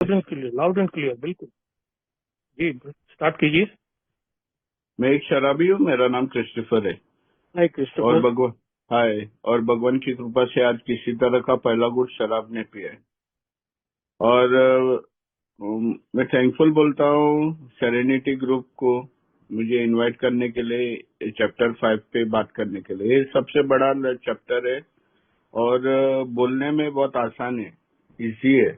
Loud and clear, बिल्कुल जी। Start कीजिए। मैं एक शराबी हूँ। मेरा नाम क्रिस्टोफर है। हाय और क्रिस्टोफर। भगवान हाय और भगवान की कृपा से आज किसी तरह का पहला घूंट शराब ने पिया है। और मैं थैंकफुल बोलता हूँ सेरेनिटी ग्रुप को मुझे इनवाइट करने के लिए चैप्टर 5 पे बात करने के लिए। ये सबसे बड़ा चैप्टर है और बोलने में बहुत आसान है, इजी है,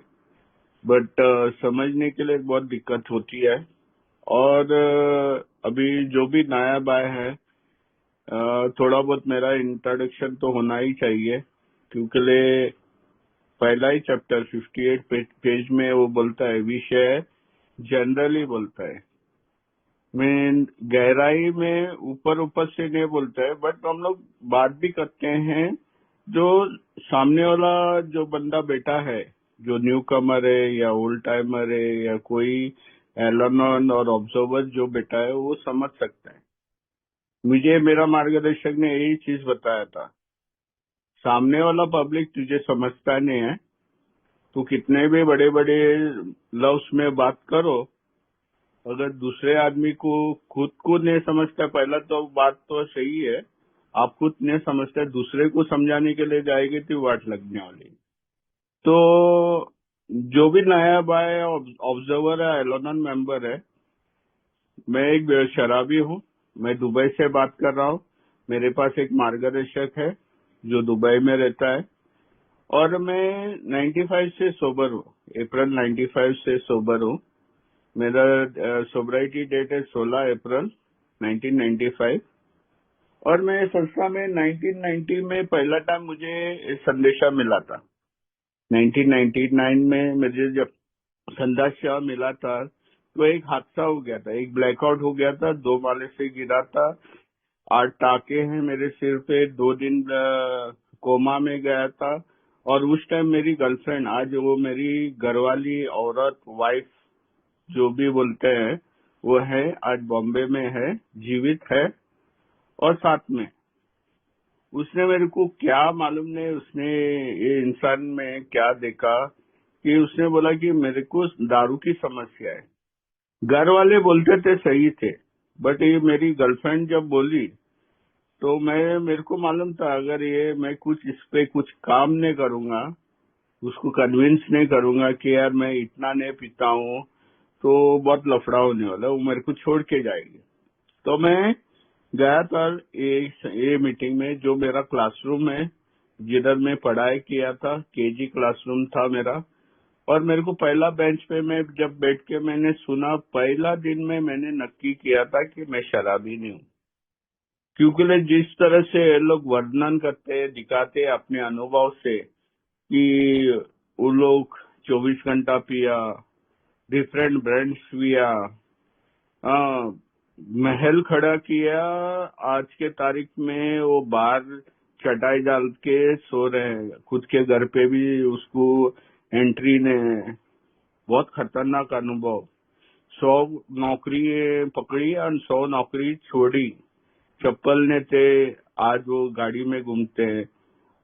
बट समझने के लिए बहुत दिक्कत होती है। और अभी जो भी नया बाय है, थोड़ा बहुत मेरा इंट्रोडक्शन तो होना ही चाहिए, क्योंकि पहला ही चैप्टर 58 पेज में वो बोलता है, विषय जनरली बोलता है। मैं गहराई में ऊपर ऊपर से नहीं बोलता है, बट हम लोग बात भी करते हैं। जो सामने वाला जो बंदा बैठा है, जो न्यू कमर है या ओल्ड टाइमर है या कोई एलोनॉन और ऑब्जर्वर जो बैठा है, वो समझ सकता है। मुझे मेरा मार्गदर्शक ने यही चीज बताया था, सामने वाला पब्लिक तुझे समझता नहीं है। तू कितने भी बड़े बड़े लफ्ज में बात करो, अगर दूसरे आदमी को खुद को नहीं समझता, पहला तो बात तो सही है, आप खुद नहीं समझते, दूसरे को समझाने के लिए जाएगी तो वाट लगने वाली। तो जो भी नया बाय ऑब्जर्वर है, एलोनन मेंबर है, मैं एक शराबी हूँ। मैं दुबई से बात कर रहा हूँ। मेरे पास एक मार्गदर्शक है जो दुबई में रहता है, और मैं 95 से सोबर हूँ। अप्रैल 95 से सोबर हूँ। मेरा सोबराइटी डेट है 16 अप्रैल 1995। और मैं संस्था में 1990 में पहला टाइम मुझे संदेशा मिला था। 1999 में मुझे जब संदेशा मिला था, तो एक हादसा हो गया था, एक ब्लैकआउट हो गया था, 2 माले से गिरा था। 8 टाके हैं मेरे सिर पे, 2 दिन कोमा में गया था। और उस टाइम मेरी गर्लफ्रेंड, आज वो मेरी घरवाली औरत, वाइफ जो भी बोलते हैं, वो है, आज बॉम्बे में है, जीवित है। और साथ में उसने मेरे को क्या मालूम नहीं, उसने ये इंसान में क्या देखा कि उसने बोला कि मेरे को दारू की समस्या है। घर वाले बोलते थे सही थे, बट ये मेरी गर्लफ्रेंड जब बोली तो मेरे को मालूम था, अगर ये मैं कुछ इस पे कुछ काम नहीं करूंगा, उसको कन्विंस नहीं करूंगा कि यार मैं इतना नहीं पीता हूँ, तो बहुत लफड़ा होने वाला, वो मेरे को छोड़ के जाएगी। तो मैं गया था ये मीटिंग में, जो मेरा क्लासरूम है जिधर मैं पढ़ाई किया था, केजी क्लासरूम था मेरा। और मेरे को पहला बेंच पे मैं जब बैठ के मैंने सुना, पहला दिन में मैंने नक्की किया था कि मैं शराबी नहीं हूँ। क्योंकि जिस तरह से ये लोग वर्णन करते हैं, दिखाते हैं अपने अनुभव से कि वो लोग 24 घंटा पिया, डिफरेंट ब्रांड्स पिया, महल खड़ा किया, आज के तारीख में वो बाहर चटाई डाल के सो रहे हैं, खुद के घर पे भी उसको एंट्री ने। बहुत खतरनाक अनुभव। 100 नौकरी पकड़ी और 100 नौकरी छोड़ी, चप्पल ने थे, आज वो गाड़ी में घूमते हैं।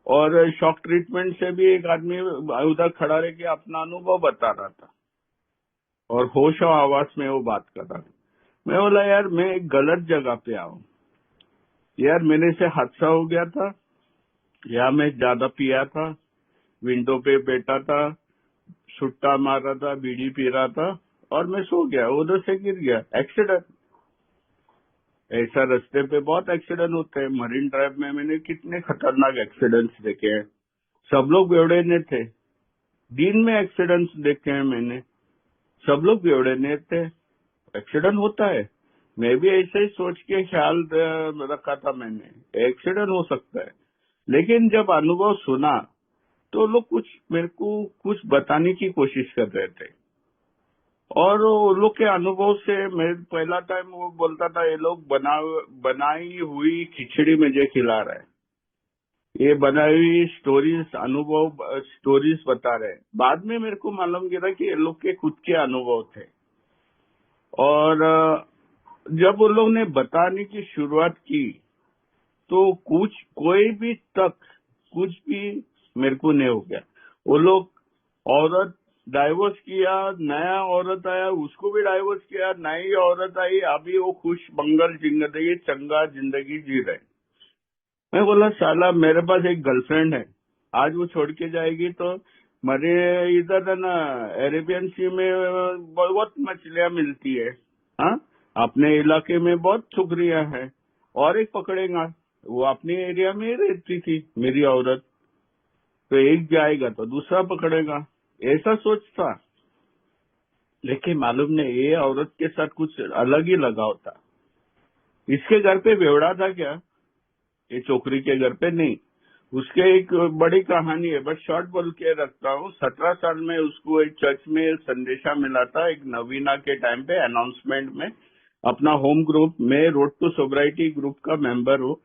और शॉक ट्रीटमेंट से भी एक आदमी उधर खड़ा रह के अपना अनुभव बता रहा था, और होश और आवाज में वो बात कर रहा था। मैं बोला, यार मैं एक गलत जगह पे आऊं, यार मेरे से हादसा हो गया था, या मैं ज्यादा पिया था, विंडो पे बैठा था, सुट्टा मार रहा था, बीड़ी पी रहा था, और मैं सो गया, उधर से गिर गया, एक्सीडेंट। ऐसा रास्ते पे बहुत एक्सीडेंट होते हैं। मरीन ड्राइव में मैंने कितने खतरनाक एक्सीडेंट्स देखे हैं। सब लोग बेवड़े ने थे, दिन में एक्सीडेंट्स देखे हैं मैंने, सब लोग बेवड़े ने थे। एक्सीडेंट होता है, मैं भी ऐसे ही सोच के ख्याल रखा था मैंने, एक्सीडेंट हो सकता है। लेकिन जब अनुभव सुना तो लोग कुछ मेरे को कुछ बताने की कोशिश कर रहे थे, और वो लोग के अनुभव से मैं पहला टाइम वो बोलता था, ये लोग बनाई हुई खिचड़ी मुझे खिला रहा है, ये बनाई हुई स्टोरीज, अनुभव स्टोरीज बता रहे हैं। बाद में मेरे को मालूम गिरा कि ये लोग के खुद के अनुभव थे। और जब उन लोग ने बताने की शुरुआत की तो कोई भी तक कुछ भी मेरे को नहीं हो गया। वो लोग औरत डाइवोर्स किया, नया औरत आया, उसको भी डाइवोर्स किया, नई औरत आई, अभी वो खुश मंगल जिंदगी चंगा जिंदगी जी रहे। मैं बोला साला मेरे पास एक गर्लफ्रेंड है, आज वो छोड़ के जाएगी तो मेरे इधर है ना अरेबियन सी में बहुत मछलियां मिलती है। हाँ, अपने इलाके में बहुत छुकरियां हैं, और एक पकड़ेगा। वो अपने एरिया में ही रहती थी मेरी औरत, तो एक जाएगा तो दूसरा पकड़ेगा, ऐसा सोचता। लेकिन मालूम नहीं ये औरत के साथ कुछ अलग ही लगाव था। इसके घर पे बेवड़ा था क्या? ये छोकरी के घर पे नहीं। उसके एक बड़ी कहानी है, बस शॉर्ट बोल के रखता हूँ। 17 साल में उसको एक चर्च में एक संदेशा मिला था, एक नवीना के टाइम पे अनाउंसमेंट में। अपना होम ग्रुप में रोड टू सोब्राइटी ग्रुप का मेंबर हूँ।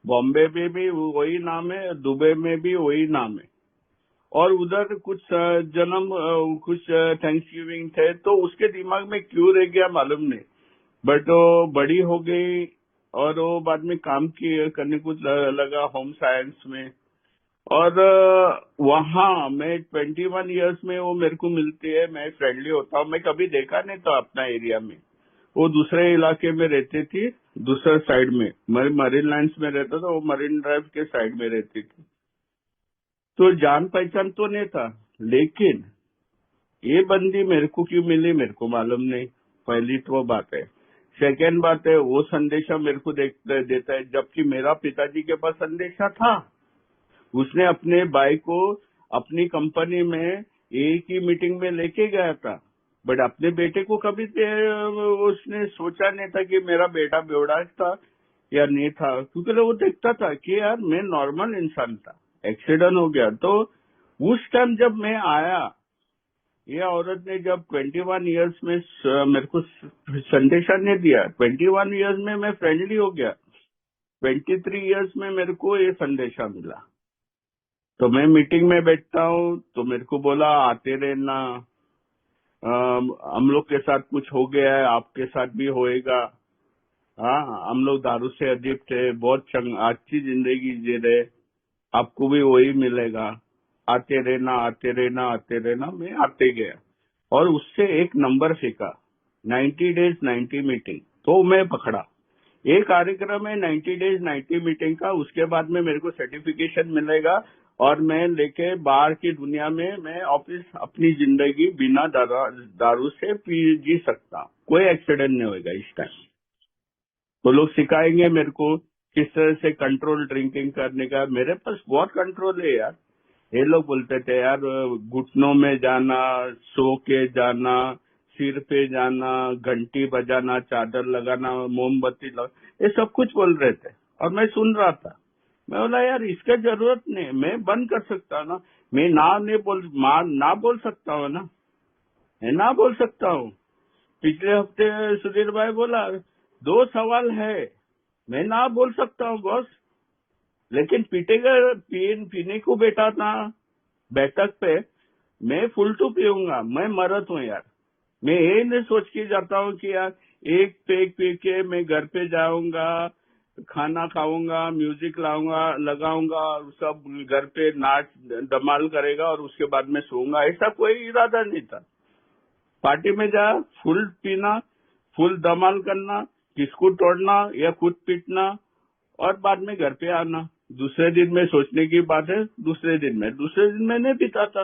बॉम्बे में भी वही नाम है, दुबई में भी वही नाम है। और उधर कुछ कुछ थैंक्स गिविंग थे, तो उसके दिमाग में क्यों रह गया मालूम नहीं। बट वो बड़ी हो गई और वो बाद में काम करने को लगा होम साइंस में। और वहाँ मैं 21 इयर्स में वो मेरे को मिलती है, मैं फ्रेंडली होता हूँ। मैं कभी देखा नहीं था अपना एरिया में। वो दूसरे इलाके में रहती थी, दूसरे साइड में। मैं मरीन लाइन्स में रहता था, वो मरीन ड्राइव के साइड में रहती थी। तो जान पहचान तो नहीं था, लेकिन ये बंदी मेरे को क्यों मिली मेरे को मालूम नहीं। पहली तो बात है। सेकेंड बात है, वो संदेशा मेरे को देता है, जबकि मेरा पिताजी के पास संदेशा था। उसने अपने भाई को अपनी कंपनी में एक ही मीटिंग में लेके गया था, बट अपने बेटे को कभी उसने सोचा नहीं था कि मेरा बेटा बेवड़ा था या नहीं था, क्योंकि वो देखता था कि यार मैं नॉर्मल इंसान था। एक्सीडेंट हो गया तो उस टाइम जब मैं आया, ये औरत ने जब 21 इयर्स में मेरे को संदेशा नहीं दिया। 21 इयर्स में मैं फ्रेंडली हो गया, 23 इयर्स में मेरे को ये संदेशा मिला। तो मैं मीटिंग में बैठता हूँ तो मेरे को बोला आते रहना, हम लोग के साथ कुछ हो गया है, आपके साथ भी होएगा। हाँ, हम लोग दारू से अडिक्ट है, बहुत अच्छी जिंदगी जी रहे, आपको भी वही मिलेगा, आते रहना आते रहना आते रहना। मैं आते गया और उससे एक नंबर फेंका, 90 डेज 90 मीटिंग, तो मैं पकड़ा। ये कार्यक्रम है 90 डेज 90 मीटिंग का। उसके बाद में मेरे को सर्टिफिकेशन मिलेगा और मैं लेके बाहर की दुनिया में मैं ऑफिस अपनी जिंदगी बिना दारू से जी सकता हूँ। कोई एक्सीडेंट नहीं होगा इस टाइम। तो लोग सिखाएंगे मेरे को किस तरह से कंट्रोल ड्रिंकिंग करने का। मेरे पास बहुत कंट्रोल है यार। ये लोग बोलते थे यार घुटनों में जाना, सो के जाना, सिर पे जाना, घंटी बजाना, चादर लगाना, मोमबत्ती लगा, ये सब कुछ बोल रहे थे और मैं सुन रहा था। मैं बोला यार इसका जरूरत नहीं, मैं बंद कर सकता हूँ ना। मैं ना बोल सकता हूँ ना, मैं ना बोल सकता हूँ। पिछले हफ्ते सुधीर भाई बोला 2 सवाल है, मैं ना बोल सकता हूँ बॉस। लेकिन पीने को बैठा था बैठक पे, मैं फुल टू पीऊंगा। मैं मरद हूँ यार। मैं ये नहीं सोच के जाता हूँ कि यार एक पेग पी के मैं घर पे जाऊंगा, खाना खाऊंगा, म्यूजिक लगाऊंगा, सब घर पे नाच धमाल करेगा और उसके बाद में सोऊंगा। ऐसा कोई इरादा नहीं था। पार्टी में जा, फुल पीना, फुल धमाल करना, किसको तोड़ना या खुद पीटना, और बाद में घर पे आना। दूसरे दिन में सोचने की बात है, दूसरे दिन में नहीं पीता था।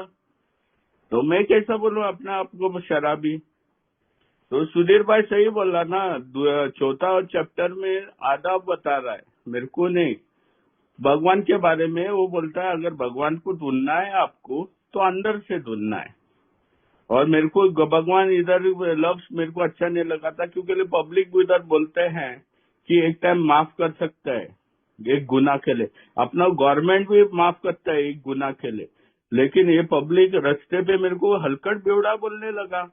तो मैं कैसा बोलूं अपने आप को शराबी। तो सुधीर भाई सही बोला ना, चौथा चैप्टर में आधा बता रहा है, मेरे को नहीं। भगवान के बारे में वो बोलता है अगर भगवान को ढूंढना है आपको तो अंदर से ढूंढना है। और मेरे को भगवान इधर लफ्ज मेरे को अच्छा नहीं लगा था, क्योंकि पब्लिक भी इधर बोलते हैं कि एक टाइम माफ कर सकता है एक गुना के लिए, अपना गवर्नमेंट भी माफ करता है एक गुना के लिए, लेकिन ये पब्लिक रास्ते पे मेरे को हलकट बेवड़ा बोलने लगा।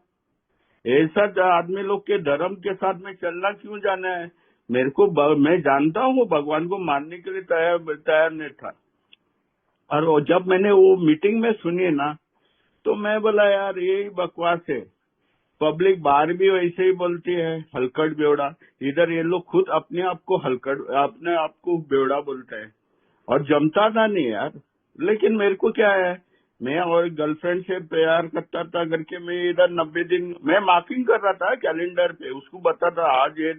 ऐसा आदमी लोग के धर्म के साथ में चलना क्यों जाना है? मेरे को मैं जानता हूँ वो भगवान को मानने के लिए तैयार नहीं था। और जब मैंने वो मीटिंग में सुनी ना, तो मैं बोला यार ये बकवास है। पब्लिक बाहर भी वैसे ही बोलती है हलकट बेवड़ा, इधर ये लोग खुद अपने आप को बेवड़ा बोलते हैं। और जमता था नहीं यार। लेकिन मेरे को क्या है, मैं और गर्लफ्रेंड से प्यार करता था करके मैं इधर 90 दिन मैं मार्किंग कर रहा था कैलेंडर पे, उसको बताता आज ये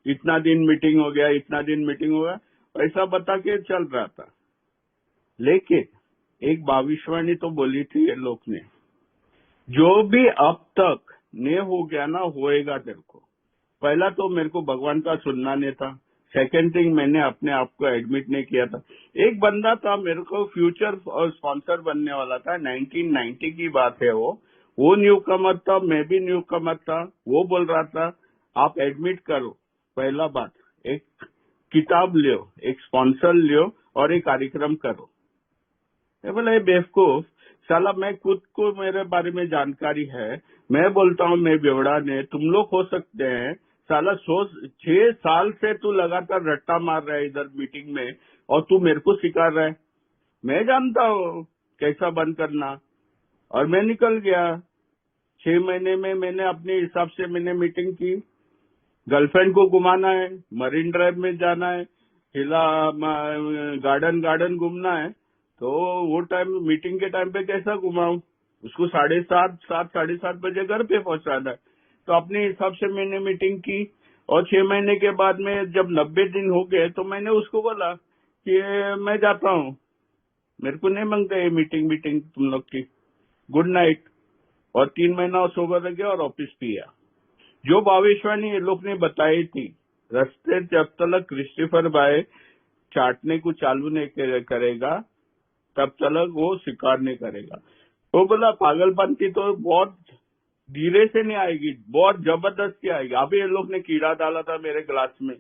इतना दिन मीटिंग हो गया, इतना दिन मीटिंग हो गया, ऐसा बता के चल रहा था। लेकिन एक भविष्यवाणी तो बोली थी ये लोग ने, जो भी अब तक ने हो गया ना होएगा तेरे को। पहला तो मेरे को भगवान का सुनना नहीं था। सेकंड थिंग, मैंने अपने आप को एडमिट नहीं किया था। एक बंदा था मेरे को फ्यूचर और स्पॉन्सर बनने वाला था, 1990 की बात है वो न्यू कमर था, मैं भी न्यू कमर था। वो बोल रहा था आप एडमिट करो, पहला बात एक किताब लियो, एक स्पॉन्सर लियो और एक कार्यक्रम करो। मैं बोला ये बेवकूफ साला, मैं खुद को मेरे बारे में जानकारी है, मैं बोलता हूँ मैं बेवड़ा ने, तुम लोग हो सकते हैं साला। 6 साल से तू लगातार रट्टा मार रहा है इधर मीटिंग में और तू मेरे को सिखा रहा है। मैं जानता हूँ कैसा बंद करना। और मैं निकल गया। 6 महीने में मैंने अपने हिसाब से मैंने मीटिंग की। गर्लफ्रेंड को घुमाना है, मरीन ड्राइव में जाना है, हिला गार्डन घूमना है, तो वो टाइम मीटिंग के टाइम पे कैसा घुमाऊं? उसको 7:30 बजे घर पे पहुंचाना है। तो अपने हिसाब से मैंने मीटिंग की। और 6 महीने के बाद में जब 90 दिन हो गए तो मैंने उसको बोला कि मैं जाता हूँ, मेरे को नहीं मांगता ये मीटिंग तुम लोग की, गुड नाइट। और 3 महीना सोबर रह गया और ऑफिस किया। जो भविष्यवाणी ये लोग ने बताई थी, रास्ते जब तक क्रिस्टोफर भाई चाटने को चालू नहीं करेगा तब तक वो स्वीकार नहीं करेगा। वो बोला पागलपंती तो बहुत धीरे से नहीं आएगी, बहुत जबरदस्ती आएगी। अभी ये लोग ने कीड़ा डाला था मेरे ग्लास में,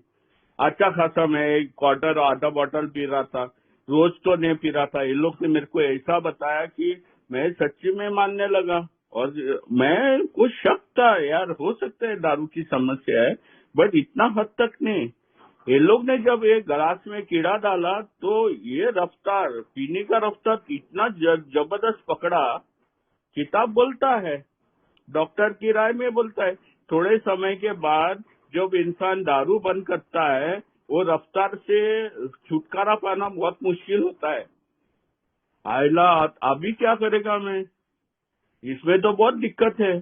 अच्छा खासा मैं 1/4 आधा बॉटल पी रहा था, रोज तो नहीं पी रहा था। ये लोग ने मेरे को ऐसा बताया कि मैं सच्ची में मानने लगा। और मैं कुछ शक था यार, हो सकता है दारू की समस्या है, बट इतना हद तक नहीं। ये लोग ने जब ये गिलास में कीड़ा डाला तो ये रफ्तार, पीने का रफ्तार इतना जबरदस्त पकड़ा। किताब बोलता है, डॉक्टर की राय में बोलता है, थोड़े समय के बाद जब इंसान दारू बंद करता है वो रफ्तार से छुटकारा पाना बहुत मुश्किल होता है। आयला अभी क्या करेगा मैं? इसमें तो बहुत दिक्कत है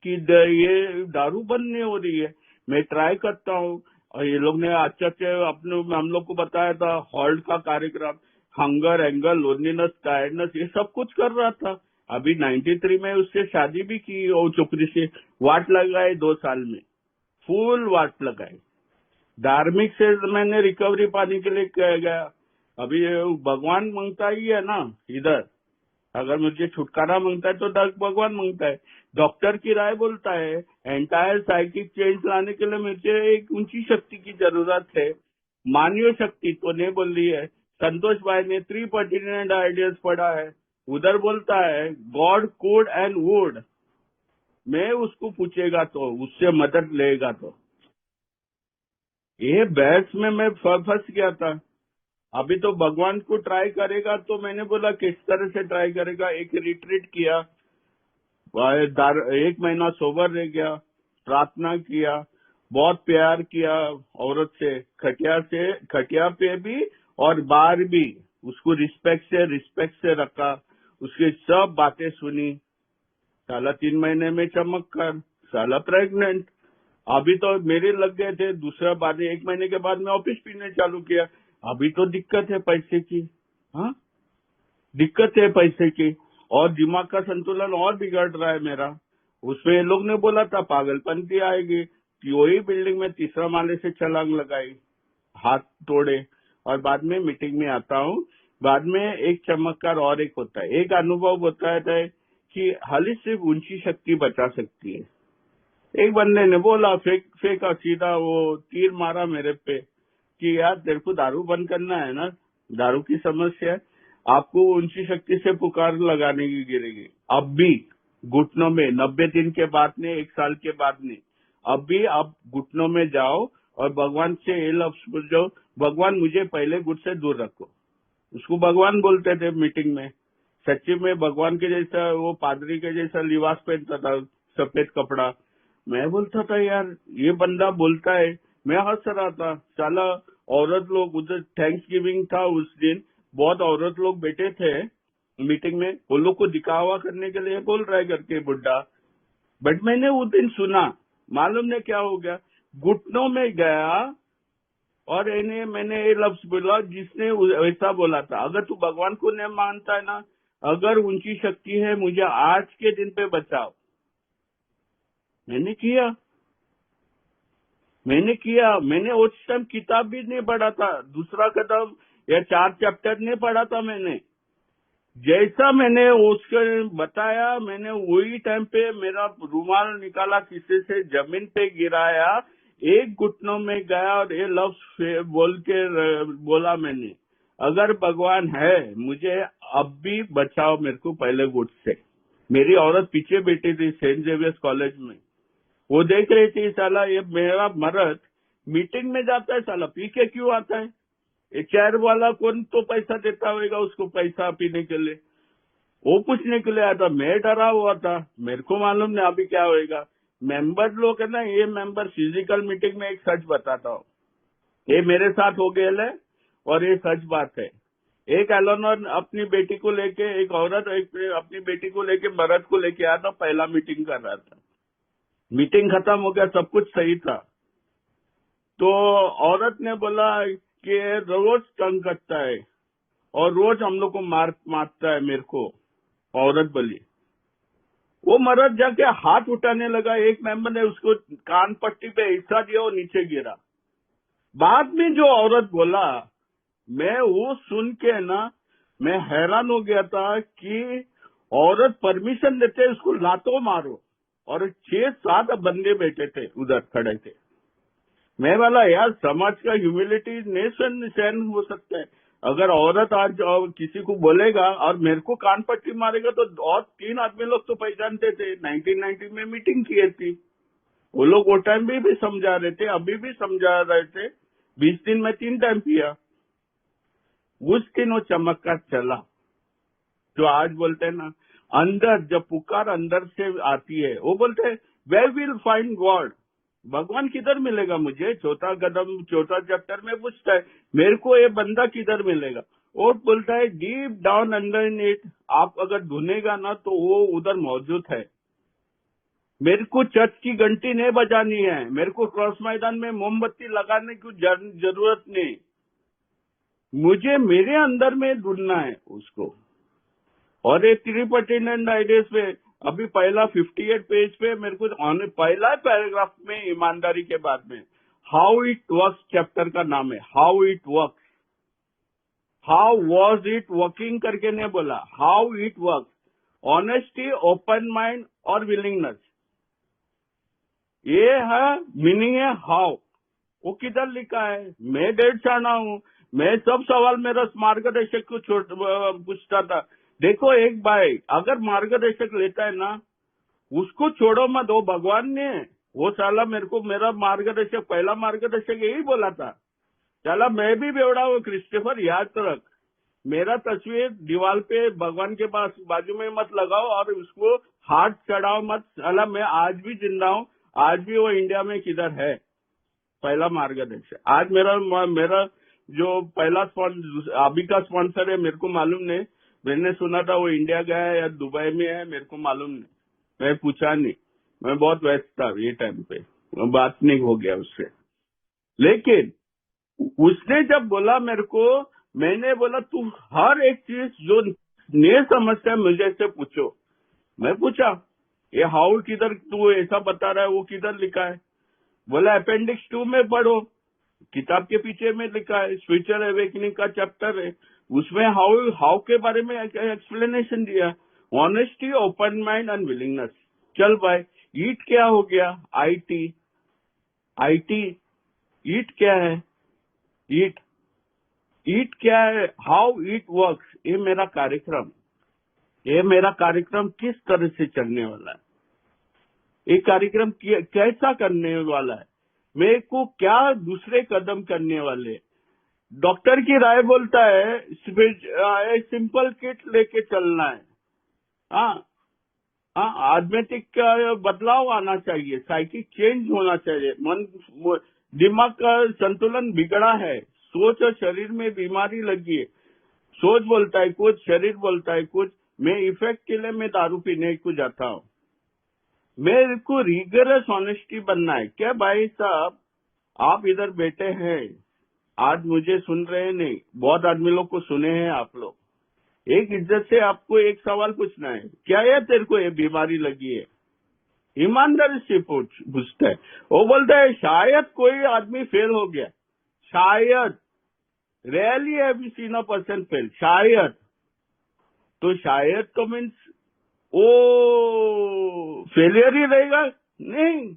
कि ये दारू बंद नहीं हो रही है। मैं ट्राई करता हूँ। और ये लोग ने अच्छे अच्छे अपने हम लोग को बताया था, हॉल्ट का कार्यक्रम, हंगर, एंगर, लोनलीनेस, टायर्डनेस, ये सब कुछ कर रहा था। अभी 93 में उससे शादी भी की और छोकरी से वाट लगाए 2 साल में, फुल वाट लगाए। धार्मिक से मैंने रिकवरी पाने के लिए गया। अभी ये भगवान मांगता ही है ना इधर, अगर मुझे छुटकारा मांगता है तो भगवान मांगता है। डॉक्टर की राय बोलता है एंटायर साइकिक चेंज लाने के लिए मुझे एक ऊंची शक्ति की जरूरत है, मानवीय शक्ति तो नहीं बोल रही है। संतोष भाई ने 3 पर्टिनेंट आइडियाज पढ़ा है, उधर बोलता है गॉड कोड एंड वुड। मैं उसको पूछेगा तो उससे मदद लेगा तो ये बहस में मैं फंस गया था। अभी तो भगवान को ट्राई करेगा, तो मैंने बोला किस तरह से ट्राई करेगा। एक रिट्रीट किया, 1 महीना सोबर रह गया, प्रार्थना किया, बहुत प्यार किया औरत से, खटिया पे भी और बाहर भी। उसको रिस्पेक्ट से रखा, उसकी सब बातें सुनी। साला 3 महीने में चमक कर साला प्रेग्नेंट। अभी तो मेरे लग गए थे, दूसरा बाद 1 महीने के बाद मैं ऑफिस पीने चालू किया। अभी तो दिक्कत है पैसे की, हाँ दिक्कत है पैसे की, और दिमाग का संतुलन और बिगड़ रहा है मेरा। उसमें ये लोग ने बोला था पागलपंती आएगी, वही बिल्डिंग में 3रा माले से छलांग लगाई, हाथ तोड़े। और बाद में मीटिंग में आता हूँ, बाद में एक चमत्कार और एक होता है, एक अनुभव होता है कि खाली सिर्फ ऊंची शक्ति बचा सकती है। एक बंदे ने बोला, फेंका सीधा वो तीर मारा मेरे पे कि यार तेरे को दारू बंद करना है ना, दारू की समस्या है, आपको ऊंची शक्ति से पुकार लगाने की गिरेगी। अब भी घुटनों में 90 दिन के बाद ने, 1 साल के बाद ने, अब भी आप घुटनों में जाओ और भगवान से ये लफ्ज बोलो, भगवान मुझे पहले गुट से दूर रखो। उसको भगवान बोलते थे मीटिंग में। सच्ची में भगवान के जैसा, वो पादरी के जैसा लिबास पहनता था, सफेद कपड़ा। मैं बोलता था यार ये बंदा बोलता है, मैं हंस रहा था। साला औरत लोग, उधर थैंक्स गिविंग था उस दिन, बहुत औरत लोग बैठे थे मीटिंग में, वो लोग को दिखावा करने के लिए बोल रहा है करके बुड्ढा। बट मैंने उस दिन सुना, मालूम नहीं क्या हो गया, घुटनों में गया और मैंने ये लफ्ज बोला जिसने ऐसा बोला था, अगर तू भगवान को नहीं मानता है ना, अगर उनकी शक्ति है, मुझे आज के दिन पे बचाओ। मैंने उस टाइम किताब भी नहीं पढ़ा था, दूसरा कदम या 4 चैप्टर नहीं पढ़ा था मैंने। जैसा मैंने उसको बताया, मैंने वही टाइम पे मेरा रुमाल निकाला, किसी से जमीन पे गिराया, एक घुटनों में गया और ये लफ्ज बोल के बोला मैंने, अगर भगवान है मुझे अब भी बचाओ, मेरे को पहले गुट से। मेरी औरत पीछे बैठी थी सेंट जेवियर्स कॉलेज में, वो देख रही थी, साला ये मेरा मर्द मीटिंग में जाता है, साला पी के क्यों आता है, ये चेयर वाला कौन तो पैसा देता होगा उसको पैसा पीने के लिए, वो पूछने के लिए आया था। मैं डरा हुआ था, मेरे को मालूम नहीं अभी क्या होएगा। मेंबर लोग है ना, ये मेंबर फिजिकल मीटिंग में एक सच बताता हूँ, ये मेरे साथ हो गया है और ये सच बात है। एक एलोनर अपनी बेटी को लेके, एक औरत अपनी बेटी को लेके मर्द को लेके आया था, पहला मीटिंग कर रहा था, मीटिंग खत्म हो गया, सब कुछ सही था। तो औरत ने बोला कि रोज तंग करता है और रोज हम लोग को मारता है मेरे को, औरत बोली। वो मर्द जाके हाथ उठाने लगा, एक मेंबर ने उसको कान पट्टी पे हिस्सा दिया और नीचे गिरा। बाद में जो औरत बोला, मैं वो सुन के ना मैं हैरान हो गया था कि औरत परमिशन देते उसको लातो मारो, और 6-7 बंदे बैठे थे उधर खड़े थे। मैं बोला यार, समाज का ह्यूमिलिटी नेशन सहन हो सकता है, अगर औरत आज किसी को बोलेगा और मेरे को कान पट्टी मारेगा तो, और 3 आदमी लोग तो पहचानते थे, 1990 में मीटिंग की थी, वो लोग वो टाइम भी समझा रहे थे, अभी भी समझा रहे थे, 20 दिन में 3 टाइम किया। उस दिन वो चमत्कार चला, जो आज बोलते हैं ना, अंदर जब पुकार अंदर से आती है, वो बोलते हैं वेयर विल फाइंड गॉड, भगवान किधर मिलेगा मुझे। चौथा चैप्टर में पूछता है मेरे को ये बंदा किधर मिलेगा, और बोलता है डीप डाउन अंडर इट, आप अगर ढूंढेगा ना तो वो उधर मौजूद है। मेरे को चर्च की घंटी नहीं बजानी है, मेरे को क्रॉस मैदान में मोमबत्ती लगाने की जरूरत नहीं, मुझे मेरे अंदर में ढूंढना है उसको। और एक 3 आइडियाज पे अभी पहला 58 पेज पे मेरे को पहला पैराग्राफ में ईमानदारी के बाद में हाउ इट वर्क्स चैप्टर का नाम है, how it works, how was it working करके नहीं बोला, how it works, honesty, open mind और विलिंगनेस, ये है मीनिंग है हाउ। वो किधर लिखा है, मैं 1.5 साल हूँ, मैं सब सवाल मेरा मार्गदर्शक को पूछता था। देखो एक भाई अगर मार्गदर्शक लेता है ना, उसको छोड़ो मत, वो भगवान ने, वो साला मेरे को मेरा मार्गदर्शक, पहला मार्गदर्शक यही बोला था। साला मैं भी बेवड़ा हूँ क्रिस्टोफर, याद रख, मेरा तस्वीर दीवार पे भगवान के पास बाजू में मत लगाओ और उसको हाथ चढ़ाओ मत, साला मैं आज भी जिंदा हूँ, आज भी वो इंडिया में किधर है, पहला मार्गदर्शक। आज मेरा जो पहला अभी का स्पॉन्सर है, मेरे को मालूम नहीं, मैंने सुना था वो इंडिया गया है या दुबई में है, मेरे को मालूम नहीं, मैं पूछा नहीं, मैं बहुत व्यस्त था ये टाइम पे, बात नहीं हो गया उससे। लेकिन उसने जब बोला मेरे को, मैंने बोला तू हर एक चीज जो नहीं समझता है मुझे से पूछो। मैं पूछा ये हाउ किधर, तू ऐसा बता रहा है, वो किधर लिखा है, बोला अपेंडिक्स 2 में पढ़ो, किताब के पीछे में लिखा है, स्पिरिचुअल अवेकनिंग का चैप्टर है, उसमें हाउ के बारे में एक्सप्लेनेशन दिया, honesty, open mind and willingness. चल भाई, ईट क्या हो गया, आईटी, ईट क्या है, ईट क्या है, हाउ ईट वर्क्स, ये मेरा कार्यक्रम किस तरह से चलने वाला है, ये कार्यक्रम कैसा करने वाला है, मेरे को क्या दूसरे कदम करने वाले। डॉक्टर की राय बोलता है सिंपल किट लेके चलना है, हाँ, आध्यात्मिक बदलाव आना चाहिए, साइकिक चेंज होना चाहिए, दिमाग का संतुलन बिगड़ा है, सोच और शरीर में बीमारी लगी है, सोच बोलता है कुछ, शरीर बोलता है कुछ। मैं इफेक्ट के लिए मैं दारू पीने को जाता हूँ। मेरे को रिगरस ऑनेस्टी बनना है। क्या भाई साहब, आप इधर बैठे हैं, आज मुझे सुन रहे हैं, नहीं बहुत आदमी लोग को सुने हैं आप लोग। एक इज्जत से आपको एक सवाल पूछना है, क्या है तेरे को ये बीमारी लगी है? ईमानदारी से पूछता है। वो बोलता है शायद कोई आदमी फेल हो गया, शायद, rarely have you seen a person fail, शायद। तो शायद तो मीन्स वो फेलियर ही रहेगा? नहीं।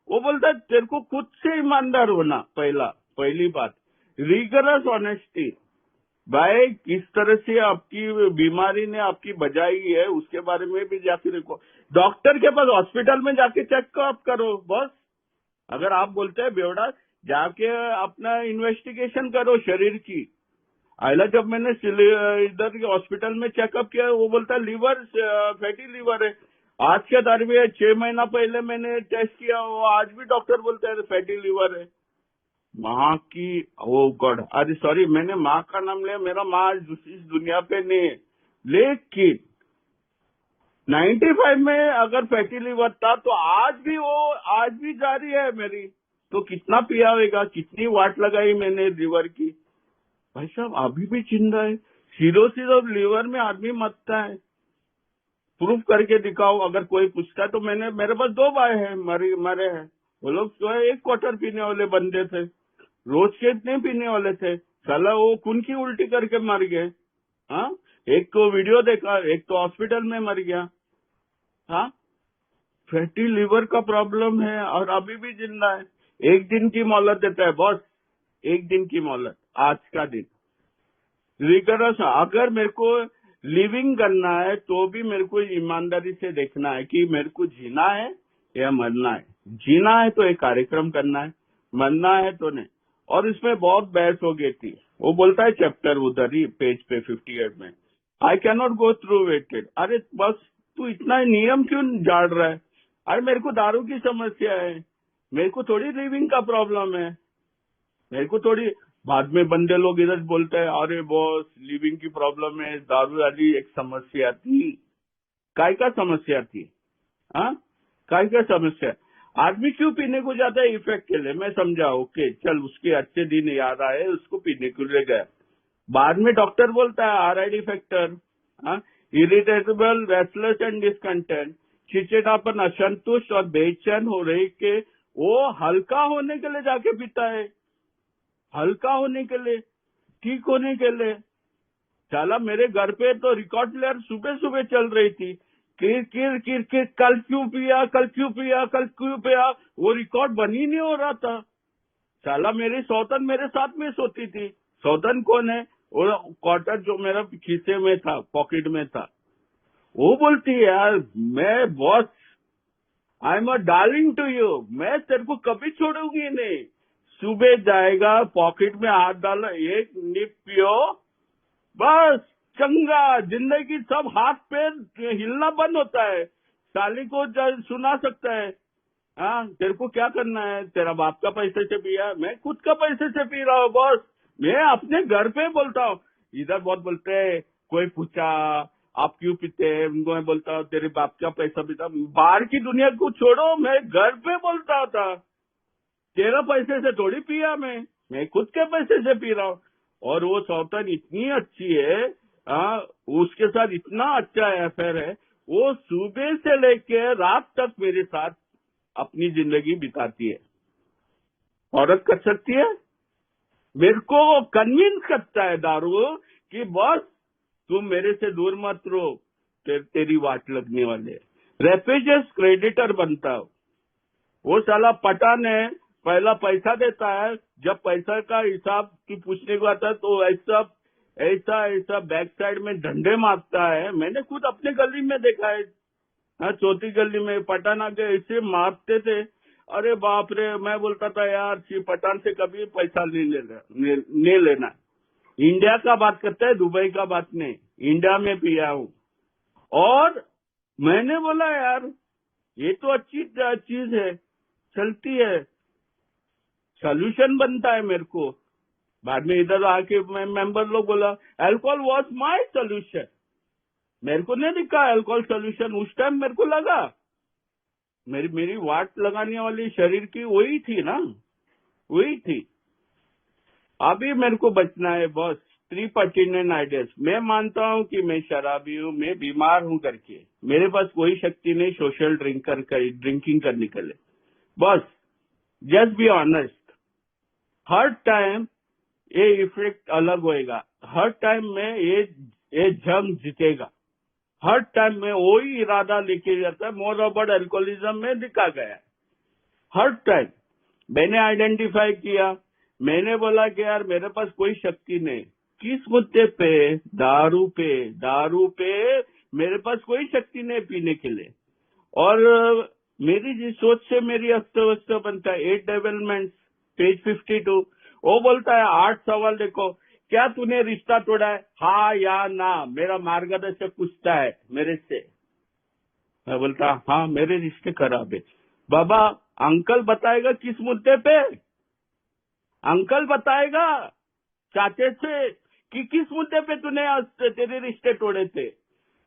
वो बोलता है तेरे को खुद से ईमानदार होना, पहली बात रिगरस ऑनेस्टी। भाई किस तरह से आपकी बीमारी ने आपकी बजाई है उसके बारे में भी जाके देखो। डॉक्टर के पास हॉस्पिटल में जाके चेकअप करो बस। अगर आप बोलते हैं बेवड़ा, जाके अपना इन्वेस्टिगेशन करो शरीर की। आइला जब मैंने इधर के हॉस्पिटल में चेकअप किया, वो बोलता है लीवर, फैटी लीवर है। आज के तारीख में 6 महीना पहले मैंने टेस्ट किया, वो आज भी डॉक्टर बोलते हैं फैटी लीवर है। माँ की, ओ गॉड, अरे सॉरी मैंने माँ का नाम लिया, मेरा माँ इस दुनिया पे नहीं है। लेकिन 95 में अगर फैटी लीवर था तो आज भी जारी है मेरी। तो कितना पिया होगा, कितनी वाट लगाई मैंने लीवर की। भाई साहब अभी भी जिंदा है। सिरोसिस ऑफ लीवर में आदमी मरता है, प्रूफ करके दिखाओ। अगर कोई पूछता है तो मेरे पास 2 भाई हैं मरे हैं। वो लोग जो है 1 क्वार्टर पीने वाले बंदे थे, रोज के इतने पीने वाले थे। साला वो खून की उल्टी करके मर गए। हाँ, एक को वीडियो देखा, एक तो हॉस्पिटल में मर गया। हाँ, फैटी लीवर का प्रॉब्लम है और अभी भी जिंदा है। 1 दिन की मोहलत देता है बॉस, 1 दिन की मोहलत, आज का दिन। रिगरस, अगर मेरे को लिविंग करना है तो भी मेरे को ईमानदारी से देखना है कि मेरे को जीना है या मरना है। जीना है तो एक कार्यक्रम करना है, मरना है तो नहीं। और इसमें बहुत बहस हो गई थी। वो बोलता है चैप्टर उधर ही पेज पे 58 में, I can not go through weighted. अरे बस तू इतना नियम क्यों जाड़ रहा है? अरे मेरे को दारू की समस्या है, मेरे को थोड़ी लिविंग का प्रॉब्लम है। मेरे को थोड़ी, बाद में बंदे लोग इधर बोलते हैं अरे बॉस लिविंग की प्रॉब्लम है, दारू वाली एक समस्या थी। काय का समस्या थी? हाँ, काय का समस्या? आदमी क्यों पीने को जाता है? इफेक्ट के लिए। मैं समझा, ओके चल, उसके अच्छे दिन याद आए, उसको पीने के लिए गया। बाद में डॉक्टर बोलता है RID factor, irritable, restless and discontent, चिड़चिड़ापन, असंतुष्ट और बेचैन हो रही के वो हल्का होने के लिए जाके पीता है, हल्का होने के लिए, ठीक होने के लिए। साला मेरे घर पे तो रिकॉर्ड प्लेयर सुबह सुबह चल रही थी, किर किर किर किर, कल क्यों पिया, कल क्यों पिया, कल क्यों पिया, वो रिकॉर्ड बन ही नहीं हो रहा था। साला मेरी सौतन मेरे साथ में सोती थी। सौतन कौन है? वो क्वार्टर जो मेरा खीसे में था, पॉकेट में था। वो बोलती है यार मैं boss, I am a darling to you, मैं तेरे को कभी छोड़ूंगी नहीं। सुबह जाएगा, पॉकेट में हाथ डाला, एक निप पियो, बस चंगा। जिंदगी सब हाथ पैर हिलना बंद होता है। साली को सुना सकता है, हाँ तेरे को क्या करना है, तेरा बाप का पैसे से पिया, मैं खुद का पैसे से पी रहा हूँ बॉस। मैं अपने घर पे बोलता हूँ। इधर बहुत बोलते हैं, कोई पूछा आप क्यों पीते हैं, उनको मैं बोलता हूँ तेरे बाप का पैसा पीता। बाहर की दुनिया को छोड़ो, मैं घर पे बोलता था तेरा पैसे से थोड़ी पिया, मैं खुद के पैसे से पी रहा हूँ। और वो सौतन इतनी अच्छी है, उसके साथ इतना अच्छा अफेयर है, वो सुबह से लेके रात तक मेरे साथ अपनी जिंदगी बिताती है। औरत कर सकती है? मेरे को कन्विंस करता है दारू कि बॉस तुम मेरे से दूर मत रहो, तेरी वाट लगने वाले। रेपिजियस क्रेडिटर बनता हो। वो साला पठान है, पहला पैसा देता है, जब पैसा का हिसाब की पूछने को आता है तो ऐसा ऐसा ऐसा बैक साइड में डंडे मारता है। मैंने खुद अपने गली में देखा है। हाँ, चौथी गली में पठान आके ऐसे मारते थे, अरे बाप रे। मैं बोलता था यार पठान से कभी पैसा नहीं लेना। इंडिया का बात करता है, दुबई का बात नहीं। इंडिया में पिया हूँ। और मैंने बोला यार ये तो अच्छी चीज है, चलती है, सोल्यूशन बनता है मेरे को। बाद में इधर आके मेंबर लोग बोला अल्कोहल वॉज माई सोल्यूशन। मेरे को नहीं दिखा अल्कोहल सोल्यूशन, उस टाइम मेरे को लगा मेरी वाट लगाने वाली शरीर की वही थी ना, वही थी। अभी मेरे को बचना है बॉस 3 पर्टिनेंट आइडियाज। मैं मानता हूं कि मैं शराबी हूं, मैं बीमार हूं करके मेरे पास कोई शक्ति नहीं सोशल ड्रिंकिंग करने के लिए। बस just be honest. Her time ये इफेक्ट अलग होएगा, हर टाइम में ये जंग जीतेगा, हर टाइम में वही इरादा लेके जाता है। मोर अबाउट अल्कोहलिज्म में दिखा गया है। हर टाइम मैंने आइडेंटिफाई किया, मैंने बोला कि यार मेरे पास कोई शक्ति नहीं। किस मुद्दे पे? दारू पे मेरे पास कोई शक्ति नहीं पीने के लिए। और मेरी जिस सोच से मेरी अस्त व्यस्त बनता है 8 डेवलपमेंट पेज 52, वो बोलता है 8 सवाल देखो, क्या तूने रिश्ता तोड़ा है, हाँ या ना? मेरा मार्गदर्शक पूछता है मेरे से। मैं बोलता हाँ मेरे रिश्ते खराब है। बाबा अंकल बताएगा किस मुद्दे पे? अंकल बताएगा चाचे से कि किस मुद्दे पे तूने तेरे रिश्ते तोड़े थे।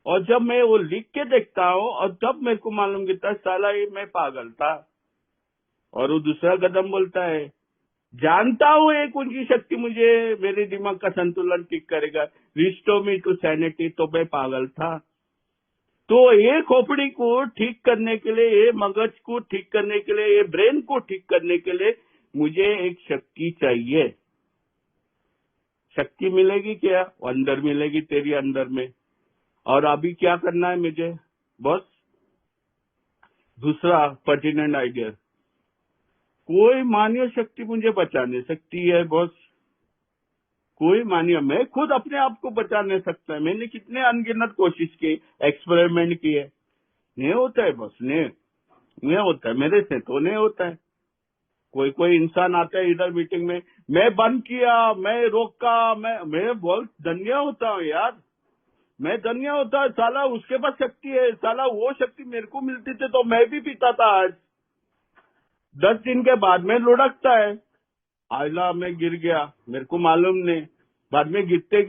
और जब मैं वो लिख के देखता हूँ और तब मेरे को मालूम गिरता है साला ये मैं पागल था। और वो दूसरा कदम बोलता है जानता हूँ एक उनकी शक्ति मुझे मेरे दिमाग का संतुलन ठीक करेगा, रिस्टोर मी टू सैनिटी, तो मैं पागल था। तो ये खोपड़ी को ठीक करने के लिए, ये मगज को ठीक करने के लिए, ये ब्रेन को ठीक करने के लिए मुझे एक शक्ति चाहिए। शक्ति मिलेगी क्या? अंदर मिलेगी, तेरी अंदर में। और अभी क्या करना है मुझे बस? दूसरा पर्टिनेंट आइडिया, कोई मानवीय शक्ति मुझे बचा नहीं सकती है बॉस। कोई मानवीय, मैं खुद अपने आप को बचा नहीं सकता है। मैंने कितने अनगिनत कोशिश की, एक्सपेरिमेंट किए, नहीं होता है बॉस, नहीं होता है, मेरे से तो नहीं होता है। कोई इंसान आता है इधर मीटिंग में, मैं बंद किया, मैं रोका, मैं बहुत धन्य होता हूँ यार, मैं धन्य होता है। साला उसके पास शक्ति है, साला वो शक्ति मेरे को मिलती थी तो मैं भी पीता था। आज 10 दिन के बाद में लुढ़कता है, आइला में गिर गया, मेरे को मालूम नहीं। बाद में गिरते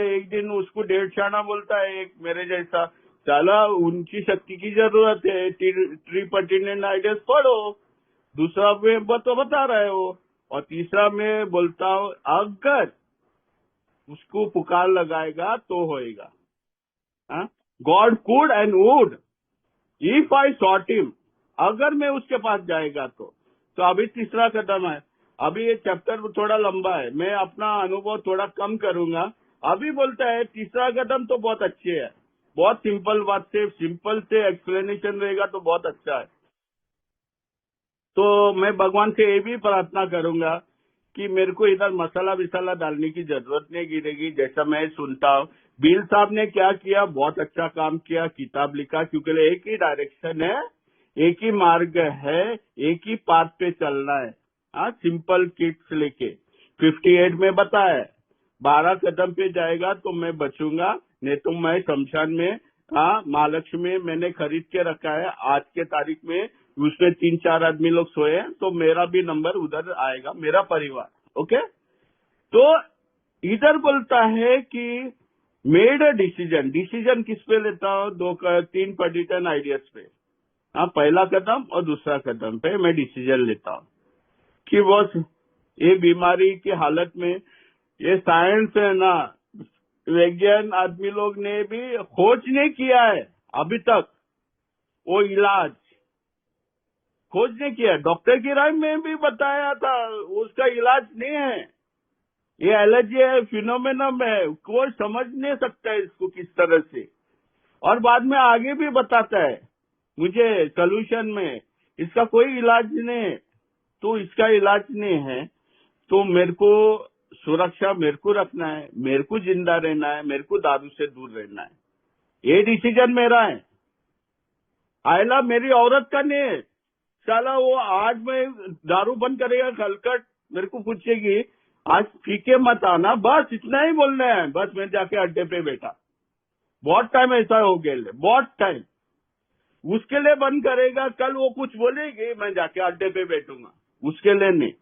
एक दिन उसको 1.5 शाना बोलता है एक मेरे जैसा, साला उनकी शक्ति की जरूरत है, 3 पर्टिनेंट आइडियाज पढ़ो। दूसरा में बता रहे हो। और तीसरा में बोलता हूँ अगर उसको पुकार लगाएगा तो होएगा। God could and would if I sought him, अगर मैं उसके पास जाएगा तो अभी तीसरा कदम है। अभी ये चैप्टर थोड़ा लंबा है, मैं अपना अनुभव थोड़ा कम करूंगा। अभी बोलता है तीसरा कदम तो बहुत अच्छे है, बहुत सिंपल बात से, सिंपल से एक्सप्लेनेशन रहेगा तो बहुत अच्छा है। तो मैं भगवान से ये भी प्रार्थना करूंगा कि मेरे को इधर मसाला विसाला डालने की जरूरत नहीं गिरेगी। जैसा मैं सुनता हूँ बिल साहब ने क्या किया, बहुत अच्छा काम किया, किताब लिखा, क्योंकि एक ही डायरेक्शन है, एक ही मार्ग है, एक ही पाथ पे चलना है। सिंपल किट्स लेके 58 में बताया 12 कदम पे जाएगा तो मैं बचूंगा, नहीं तो मैं शमशान में। महालक्ष्मी मैंने खरीद के रखा है, आज के तारीख में उसमें 3-4 आदमी लोग सोए हैं तो मेरा भी नंबर उधर आएगा, मेरा परिवार। ओके, तो इधर बोलता है कि मेड अ डिसीजन किस पे लेता हूँ? 3 पर्टिनेंट आइडियाज पे। पहला कदम और दूसरा कदम पे मैं डिसीजन लेता हूँ कि बस ये बीमारी की हालत में, ये साइंस है ना, वैज्ञानिक आदमी लोग ने भी खोज नहीं किया है अभी तक, वो इलाज खोज नहीं किया। डॉक्टर की राय में भी बताया था उसका इलाज नहीं है, ये एलर्जी है, फिनोमेनम है, कोई समझ नहीं सकता है इसको किस तरह से। और बाद में आगे भी बताता है मुझे सोल्यूशन में इसका कोई इलाज नहीं है। तो इसका इलाज नहीं है तो मेरे को सुरक्षा मेरे को रखना है, मेरे को जिंदा रहना है, मेरे को दारू से दूर रहना है, ये डिसीजन मेरा है। आयला मेरी औरत का नहीं है। साला वो आज में दारू बंद करेगा, कलकट मेरे को पूछेगी आज पी के मत आना, बस इतना ही बोलना है। बस मैं जाके अड्डे पे बैठा, बहुत टाइम ऐसा हो गया, बहुत टाइम। उसके लिए बंद करेगा, कल वो कुछ बोलेगी मैं जाके अड्डे पे बैठूंगा, उसके लिए नहीं।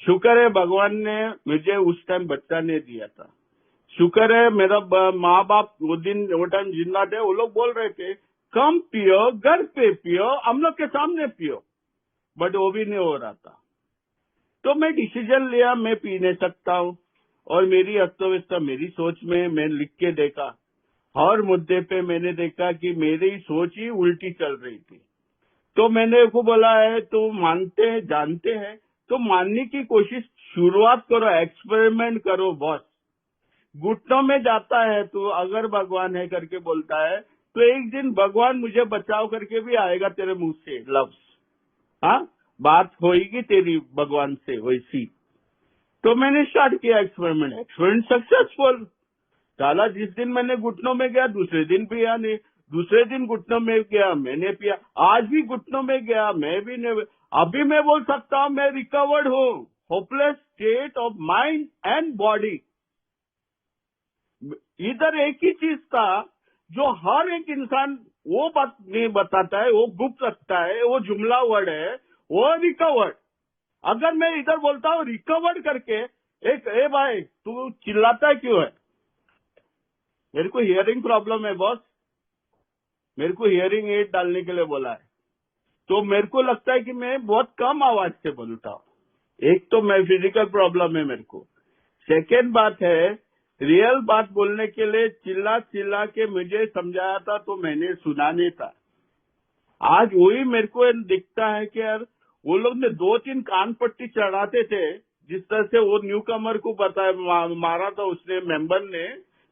शुक्र है भगवान ने मुझे उस टाइम बच्चा नहीं दिया था। शुक्र है मेरा माँ बाप वो टाइम जिंदा थे, वो लोग बोल रहे थे कम पियो, घर पे पियो, हम लोग के सामने पियो, बट वो भी नहीं हो रहा था। तो मैं डिसीजन लिया, मैं पी नहीं सकता हूँ। और मेरी अस्तव्यस्ता मेरी सोच में मैं लिख के देखा, हर मुद्दे पे मैंने देखा कि मेरी सोच ही उल्टी चल रही थी। तो मैंने को बोला है तो मानते हैं, जानते हैं, तो मानने की कोशिश शुरुआत करो, एक्सपेरिमेंट करो बॉस। घुटनों में जाता है तो अगर भगवान है करके बोलता है, तो एक दिन भगवान मुझे बचाव करके भी आएगा तेरे मुंह से लफ्ज। हाँ, बात होगी तेरी भगवान से वैसी। तो मैंने स्टार्ट किया एक्सपेरिमेंट सक्सेसफुल। साला जिस दिन मैंने घुटनों में गया दूसरे दिन पिया नहीं, दूसरे दिन घुटनों में गया मैंने पिया, आज भी घुटनों में गया मैं भी नहीं। अभी मैं बोल सकता हूँ मैं रिकवर्ड हूँ। Hopeless state of mind and body. इधर एक ही चीज था जो हर एक इंसान वो बात नहीं बताता है, वो गुप्त रखता है, वो जुमला वर्ड है, वो रिकवर्ड। अगर मैं इधर बोलता हूँ रिकवर्ड करके, एक ए भाई तू चिल्लाता क्यों है? मेरे को हियरिंग प्रॉब्लम है बॉस, मेरे को हियरिंग एड डालने के लिए बोला है। तो मेरे को लगता है कि मैं बहुत कम आवाज से बोलता हूँ। एक तो मैं फिजिकल प्रॉब्लम है मेरे को। सेकेंड बात है, रियल बात बोलने के लिए चिल्ला चिल्ला के मुझे समझाया था तो मैंने सुना नहीं था। आज वही मेरे को दिखता है कि यार वो लोग ने 2-3 कान पट्टी चढ़ाते थे, जिस तरह से वो न्यू कमर को बताया मारा था उसने, मेंबर ने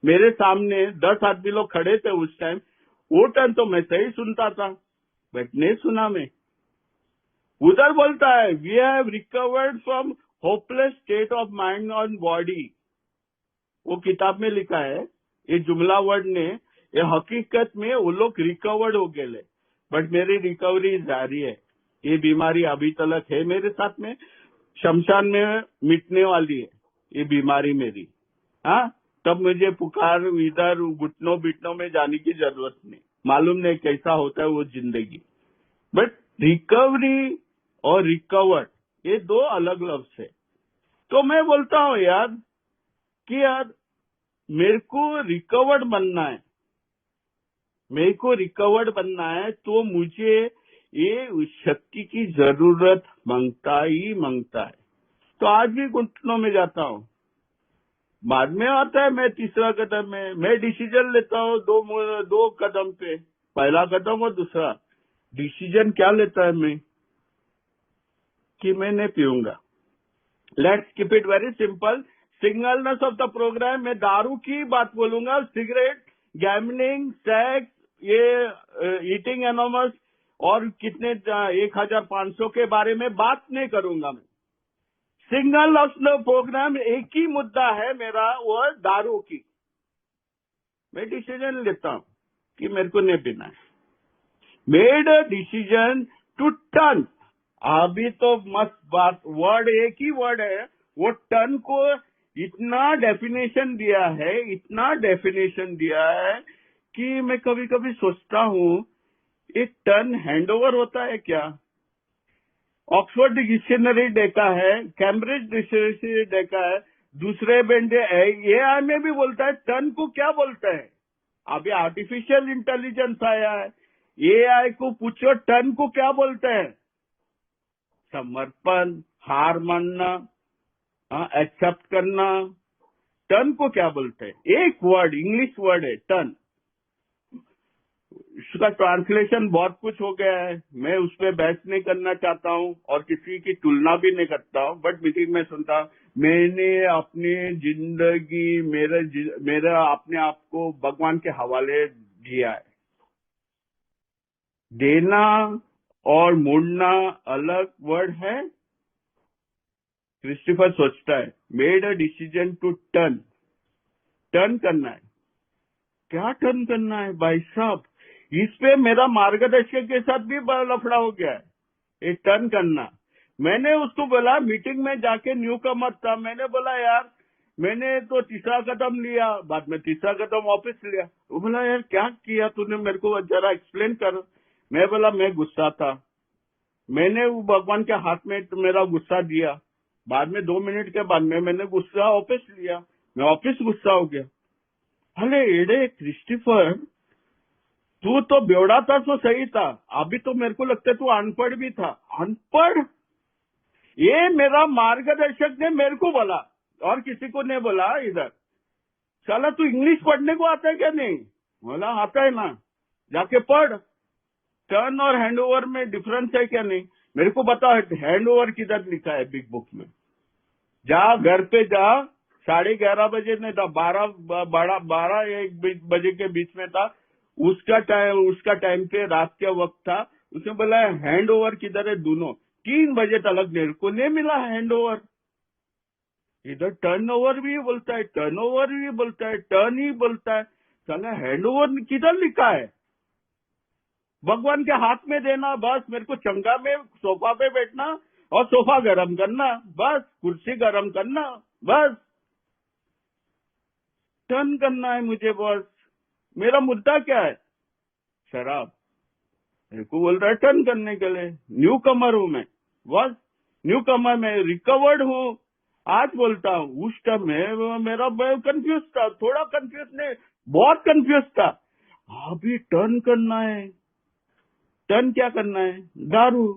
मेरे सामने 10 आदमी लोग खड़े थे उस टाइम। वो टाइम तो मैं सही सुनता था, बट नहीं सुना मैं। उधर बोलता है we have recovered from hopeless state of mind and body. वो किताब में लिखा है, ये जुमला वर्ड ने, ये हकीकत में वो लोग रिकवर्ड हो गए, बट मेरी रिकवरी जारी है। ये बीमारी अभी तक है मेरे साथ में, शमशान में मिटने वाली है ये बीमारी मेरी। हाँ, तब मुझे पुकार इधर घुटनों बिटनों में जाने की जरूरत नहीं, मालूम नहीं कैसा होता है वो जिंदगी। बट रिकवरी और रिकवर्ड ये दो अलग लफ्ज है। तो मैं बोलता हूँ यार कि यार मेरे को रिकवर्ड बनना है, मेरे को रिकवर्ड बनना है, तो मुझे ये शक्ति की जरूरत मांगता ही मांगता है। तो आज भी घुटनों में जाता हूँ, बाद में आता है मैं तीसरा कदम में, मैं डिसीजन लेता हूँ दो कदम पे, पहला कदम और दूसरा। डिसीजन क्या लेता है मैं कि मैं नहीं पीऊंगा। Let's keep it very simple. Singleness of the programme में दारू की बात बोलूंगा, सिगरेट, गैमलिंग, सेक्स, ये ईटिंग एनोमस और कितने 1500 के बारे में बात नहीं करूंगा मैं। सिंगल ऑफ द प्रोग्राम एक ही मुद्दा है मेरा, वो है दारू की। मैं डिसीजन लेता हूं कि मेरे को नहीं पीना है। Made a decision to turn. अभी तो मस्त बात, वर्ड एक ही वर्ड है, वो टर्न को इतना डेफिनेशन दिया है, इतना डेफिनेशन दिया है कि मैं कभी कभी सोचता हूँ एक टर्न हैंडओवर होता है क्या? ऑक्सफोर्ड डिक्शनरी देखा है, कैम्ब्रिज डिक्शनरी देखा है, दूसरे बेंडे एआई में भी बोलता है टर्न को क्या बोलता है। अभी आर्टिफिशियल इंटेलिजेंस आया है, एआई को पूछो टर्न को क्या बोलते हैं। समर्पण, हार मानना, एक्सेप्ट करना, टर्न को क्या बोलते हैं? एक वर्ड, इंग्लिश वर्ड है टर्न। उसका ट्रांसलेशन बहुत कुछ हो गया है, मैं उस पर बहस नहीं करना चाहता हूँ और किसी की तुलना भी नहीं करता हूँ। बट मीटिंग में सुनता हूँ, मैंने अपनी जिंदगी मेरा अपने आप को भगवान के हवाले दिया है। देना और मोड़ना अलग वर्ड है। क्रिस्टोफर सोचता है made a decision to turn. Turn करना है, क्या टर्न करना है भाई साहब? इस पे मेरा मार्गदर्शक के साथ भी बड़ा लफड़ा हो गया है, ये टर्न करना। मैंने उसको बोला, मीटिंग में जाके न्यू कमर था, मैंने बोला यार मैंने तो तीसरा कदम लिया, बाद में तीसरा कदम वापस लिया। वो बोला यार क्या किया तूने, मेरे को जरा एक्सप्लेन कर। मैं बोला मैं गुस्सा था, मैंने वो भगवान के हाथ में मेरा गुस्सा दिया, बाद में 2 मिनट के बाद में मैंने गुस्सा वापस लिया, मैं वापस गुस्सा हो गया। अरे एडे क्रिस्टोफर, तू तो बेवड़ा था तो सही था, अभी तो मेरे को लगता है तू अनपढ़ भी था। अनपढ़? ये मेरा मार्गदर्शक ने मेरे को बोला और किसी को नहीं बोला इधर। साला तू इंग्लिश पढ़ने को आता है क्या? नहीं बोला आता है ना, जाके पढ़। टर्न और हैंड ओवर में डिफरेंस है क्या? नहीं, मेरे को बता हैंड ओवर किधर लिखा है बिग बुक में। जा घर पे जा, 11:30 बजे नहीं था, 12-1 बजे के बीच में था उसका टाइम पे, रात के वक्त था। उसने बोला हैंड ओवर किधर है? दोनों 3 बजे तक मेरे को नहीं मिला हैंड ओवर। इधर टर्न ओवर भी बोलता है, टर्न ओवर भी बोलता है, टर्न ही बोलता है। साला हैंड ओवर किधर लिखा है? भगवान के हाथ में देना बस, मेरे को चंगा में सोफा पे बैठना और सोफा गरम करना बस, कुर्सी गरम करना बस, टर्न करना है मुझे बस। मेरा मुद्दा क्या है? शराब। मेरे को बोल रहा है टर्न करने के लिए। न्यू कमर हूं मैं, बस न्यू कमर में रिकवर्ड हूं। आज बोलता हूं, उस टाइम में मेरा कंफ्यूज था, थोड़ा कंफ्यूज नहीं, बहुत कंफ्यूज था। अभी टर्न करना है। टर्न क्या करना है? दारू।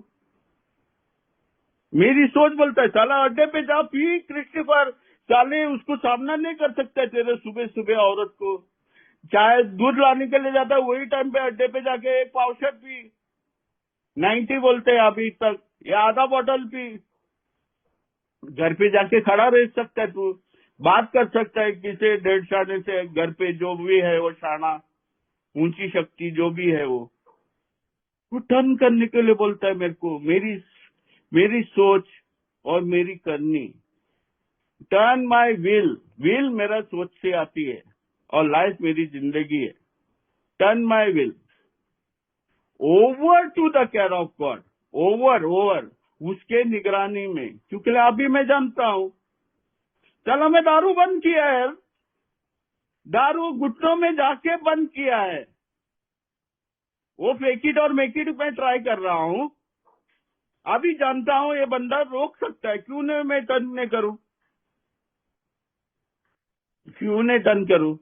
मेरी सोच बोलता है साला अड्डे पे जा पी क्रिस्टोफर, साले उसको सामना नहीं कर सकता तेरे सुबह सुबह औरत को। चाहे दूध लाने के लिए जाता है वही टाइम पे अड्डे पे जाके एक पावशर पी, 90 बोलते हैं अभी तक, या आधा बोतल पी। घर पे जाके खड़ा रह सकता है तू, बात कर सकता है किसी डेढ़ शाने से, घर पे जो भी है वो शाना, ऊंची शक्ति जो भी है वो टर्न करने के लिए बोलता है मेरे को। मेरी सोच और मेरी करनी। टर्न माई विल, विल मेरा सोच से आती है और लाइफ मेरी जिंदगी है। Turn my will over to the care of God, over उसके निगरानी में। क्योंकि अभी मैं जानता हूं, चलो मैं दारू बंद किया है, दारू घुटनों में जाके बंद किया है, वो फेक इट और मेक इट में ट्राई कर रहा हूं। अभी जानता हूं ये बंदा रोक सकता है, क्यों नहीं मैं टर्न नहीं करूं? क्यों नहीं टर्न करूं?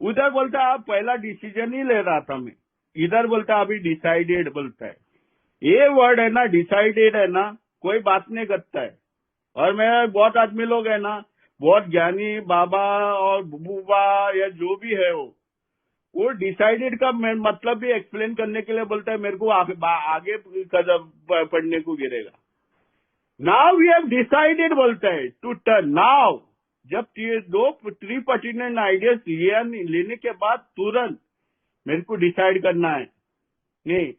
उधर बोलता है पहला डिसीजन ही ले रहा था मैं, इधर बोलता अभी डिसाइडेड बोलता है। ये वर्ड है ना, डिसाइडेड है ना, कोई बात नहीं करता है। और मैं बहुत आदमी लोग है ना, बहुत ज्ञानी बाबा और बुबा या जो भी है वो डिसाइडेड का मतलब भी एक्सप्लेन करने के लिए बोलता है मेरे को आगे कदम पढ़ने को गिरेगा। नाउ वी हैव डिसाइडेड बोलता है टू टर्न नाउ। जब ये 3 पर्टिनेंट आइडियाज लेने के बाद तुरंत मेरे को डिसाइड करना है, नहीं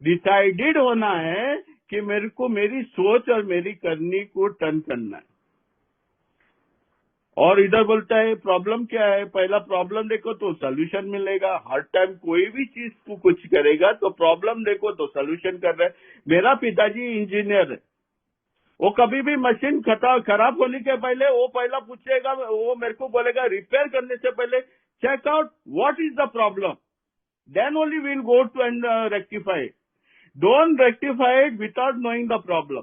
डिसाइडेड होना है कि मेरे को मेरी सोच और मेरी करनी को टर्न करना है। और इधर बोलता है प्रॉब्लम क्या है? पहला प्रॉब्लम देखो तो सोल्यूशन मिलेगा। हर टाइम कोई भी चीज को कुछ करेगा तो प्रॉब्लम देखो तो सोल्यूशन कर रहे हैं। मेरा पिताजी इंजीनियर है, वो कभी भी मशीन खराब होने के पहले वो पहला पूछेगा, वो मेरे को बोलेगा रिपेयर करने से पहले check out what is the problem, then only will go to and rectify. Don't rectify it without knowing the problem.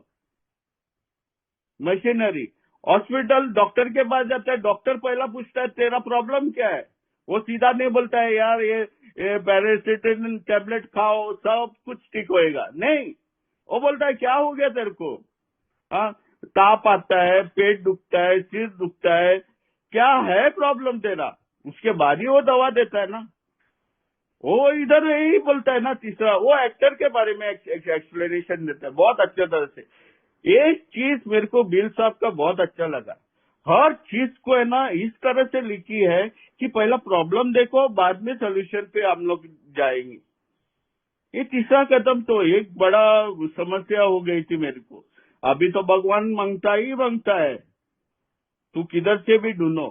Machinery, hospital, doctor के पास जाता है, डॉक्टर पहला पूछता है तेरा प्रॉब्लम क्या है। वो सीधा नहीं बोलता है यार ये पैरासिटामोल टैबलेट खाओ सब कुछ ठीक होएगा, नहीं। वो बोलता है क्या हो गया तेरे को? हाँ, ताप आता है, पेट दुखता है, सिर दुखता है, क्या है प्रॉब्लम तेरा? उसके बाद ही वो दवा देता है ना। वो इधर यही बोलता है ना। तीसरा वो एक्टर के बारे में एक्सप्लेनेशन देता है बहुत अच्छे तरह से। एक चीज मेरे को बिल साहब का बहुत अच्छा लगा, हर चीज को है ना इस तरह से लिखी है कि पहला प्रॉब्लम देखो बाद में सोल्यूशन पे हम लोग जाएंगे। ये तीसरा कदम तो एक बड़ा समस्या हो गई थी मेरे को। अभी तो भगवान मांगता ही मांगता है, तू किधर से भी ढूंढो,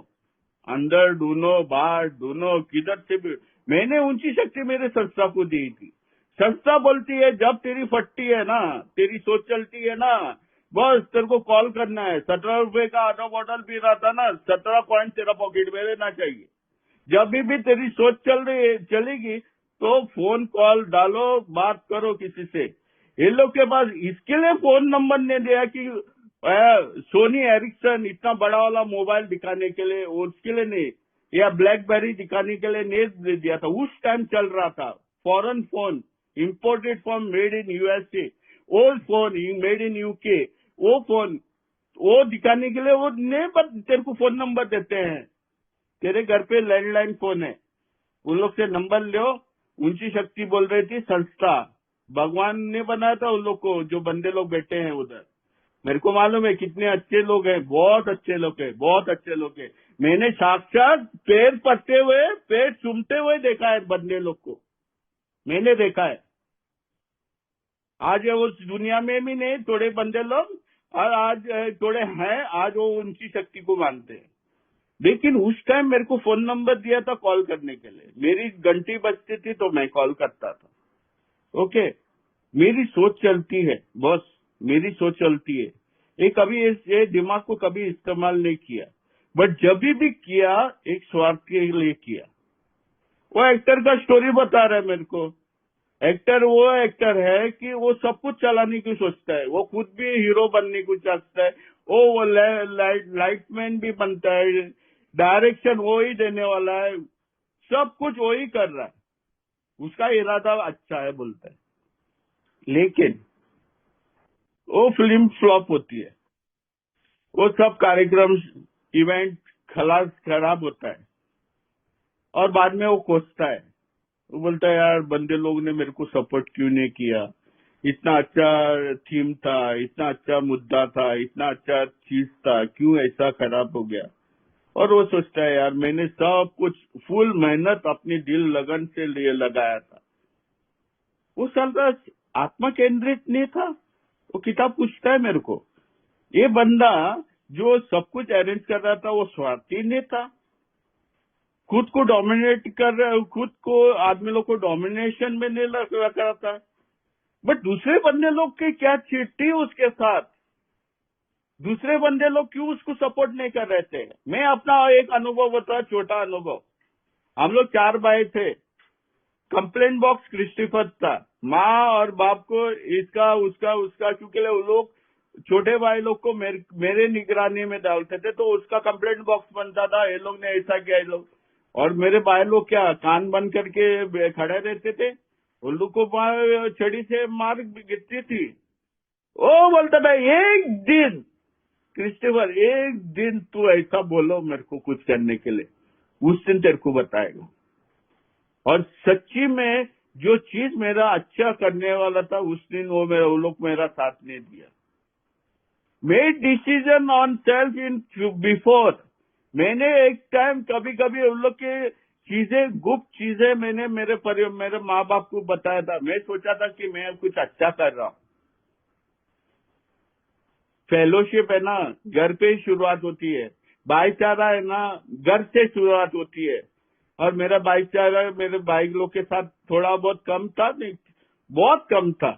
अंदर ढूंढो बाहर ढूंढो, किधर से भी। मैंने ऊंची शक्ति मेरे संस्था को दी थी। संस्था बोलती है जब तेरी फटती है ना, तेरी सोच चलती है ना, बस तेरे को कॉल करना है। 17 रुपए का आधा बॉटल पी रहा था ना, 17 पॉइंट तेरा पॉकेट में रहना चाहिए। जब भी तेरी सोच चलेगी तो फोन कॉल डालो, बात करो किसी से। ये लोग के पास इसके लिए फोन नंबर नहीं दिया कि सोनी एरिक्सन इतना बड़ा वाला मोबाइल दिखाने के लिए, उसके लिए नहीं, या ब्लैकबेरी दिखाने के लिए नहीं दे दिया था। उस टाइम चल रहा था foreign phone, imported phone, made in USA, old phone made in UK, वो फोन वो दिखाने के लिए वो नहीं, बस तेरे को फोन नंबर देते हैं, तेरे घर पे लैंडलाइन फोन है, उन लोग से नंबर लो। ऊंची शक्ति बोल रही थी संस्था, भगवान ने बनाया था उन लोग को, जो बंदे लोग बैठे हैं उधर। मेरे को मालूम है कितने अच्छे लोग हैं, बहुत अच्छे लोग हैं, बहुत अच्छे लोग हैं। मैंने साक्षात पैर पड़ते हुए, पैर चूमते हुए देखा है बंदे लोग को, मैंने देखा है। आज उस दुनिया में भी नहीं थोड़े बंदे लोग, और आज थोड़े हैं, आज वो ऊंची शक्ति को मानते हैं। लेकिन उस टाइम मेरे को फोन नंबर दिया था कॉल करने के लिए, मेरी घंटी बजती थी तो मैं कॉल करता था। ओके, मेरी सोच चलती है बॉस, मेरी सोच चलती है। ये कभी ये दिमाग को कभी इस्तेमाल नहीं किया, बट जब भी किया एक स्वार्थ के लिए किया। वो एक्टर का स्टोरी बता रहा है मेरे को। एक्टर वो एक्टर है कि वो सब कुछ चलाने की सोचता है, वो खुद भी हीरो बनने को चाहता है, वो लाइटमैन भी बनता है, डायरेक्शन वो ही देने वाला है, सब कुछ वो ही कर रहा है, उसका इरादा अच्छा है बोलता है। लेकिन वो फिल्म फ्लॉप होती है, वो सब कार्यक्रम इवेंट खलास खराब होता है, और बाद में वो कोसता है। वो बोलता है यार बंदे लोग ने मेरे को सपोर्ट क्यों नहीं किया, इतना अच्छा थीम था, इतना अच्छा मुद्दा था, इतना अच्छा चीज था, क्यों ऐसा खराब हो गया। और वो सोचता है यार मैंने सब कुछ फुल मेहनत अपनी दिल लगन से लिए लगाया था। वो साला आत्मा केंद्रित नहीं था। वो किताब पूछता है मेरे को, ये बंदा जो सब कुछ अरेंज कर रहा था वो स्वार्थी नहीं था, खुद को डोमिनेट कर रहा, खुद को आदमी लोग को डोमिनेशन में नहीं लगा रहा था, बट दूसरे बंदे लोग की क्या चिट्ठी उसके साथ, दूसरे बंदे लोग क्यों उसको सपोर्ट नहीं कर रहे थे। मैं अपना एक अनुभव बता, छोटा अनुभव। हम लोग 4 भाई थे, कंप्लेंट बॉक्स क्रिस्टोफर था, माँ और बाप को इसका उसका उसका, क्योंकि वो लोग छोटे भाई लोग को मेरे निगरानी में डालते थे, तो उसका कंप्लेंट बॉक्स बनता था, ये लोग ने ऐसा किया, ये लोग। और मेरे भाई लोग क्या कान बंद करके खड़े रहते थे, उन लोग को छड़ी से मार गिरती थी। ओ बोलता था एक दिन क्रिस्टोफर, एक दिन तू ऐसा बोलो मेरे को कुछ करने के लिए, उस दिन तेरे को बताएगा। और सच्ची में जो चीज मेरा अच्छा करने वाला था उस दिन वो लोग मेरा साथ नहीं दिया। Made decision on self in before. मैंने एक टाइम कभी कभी उन लोग की चीजें, गुप्त चीजें मैंने मेरे माँ बाप को बताया था। मैं सोचा था कि मैं कुछ अच्छा कर रहा हूँ। फेलोशिप है ना, घर पे ही शुरुआत होती है। भाईचारा है ना, घर से शुरुआत होती है। और मेरा भाईचारा मेरे भाई लोग के साथ थोड़ा बहुत कम था, नहीं बहुत कम था,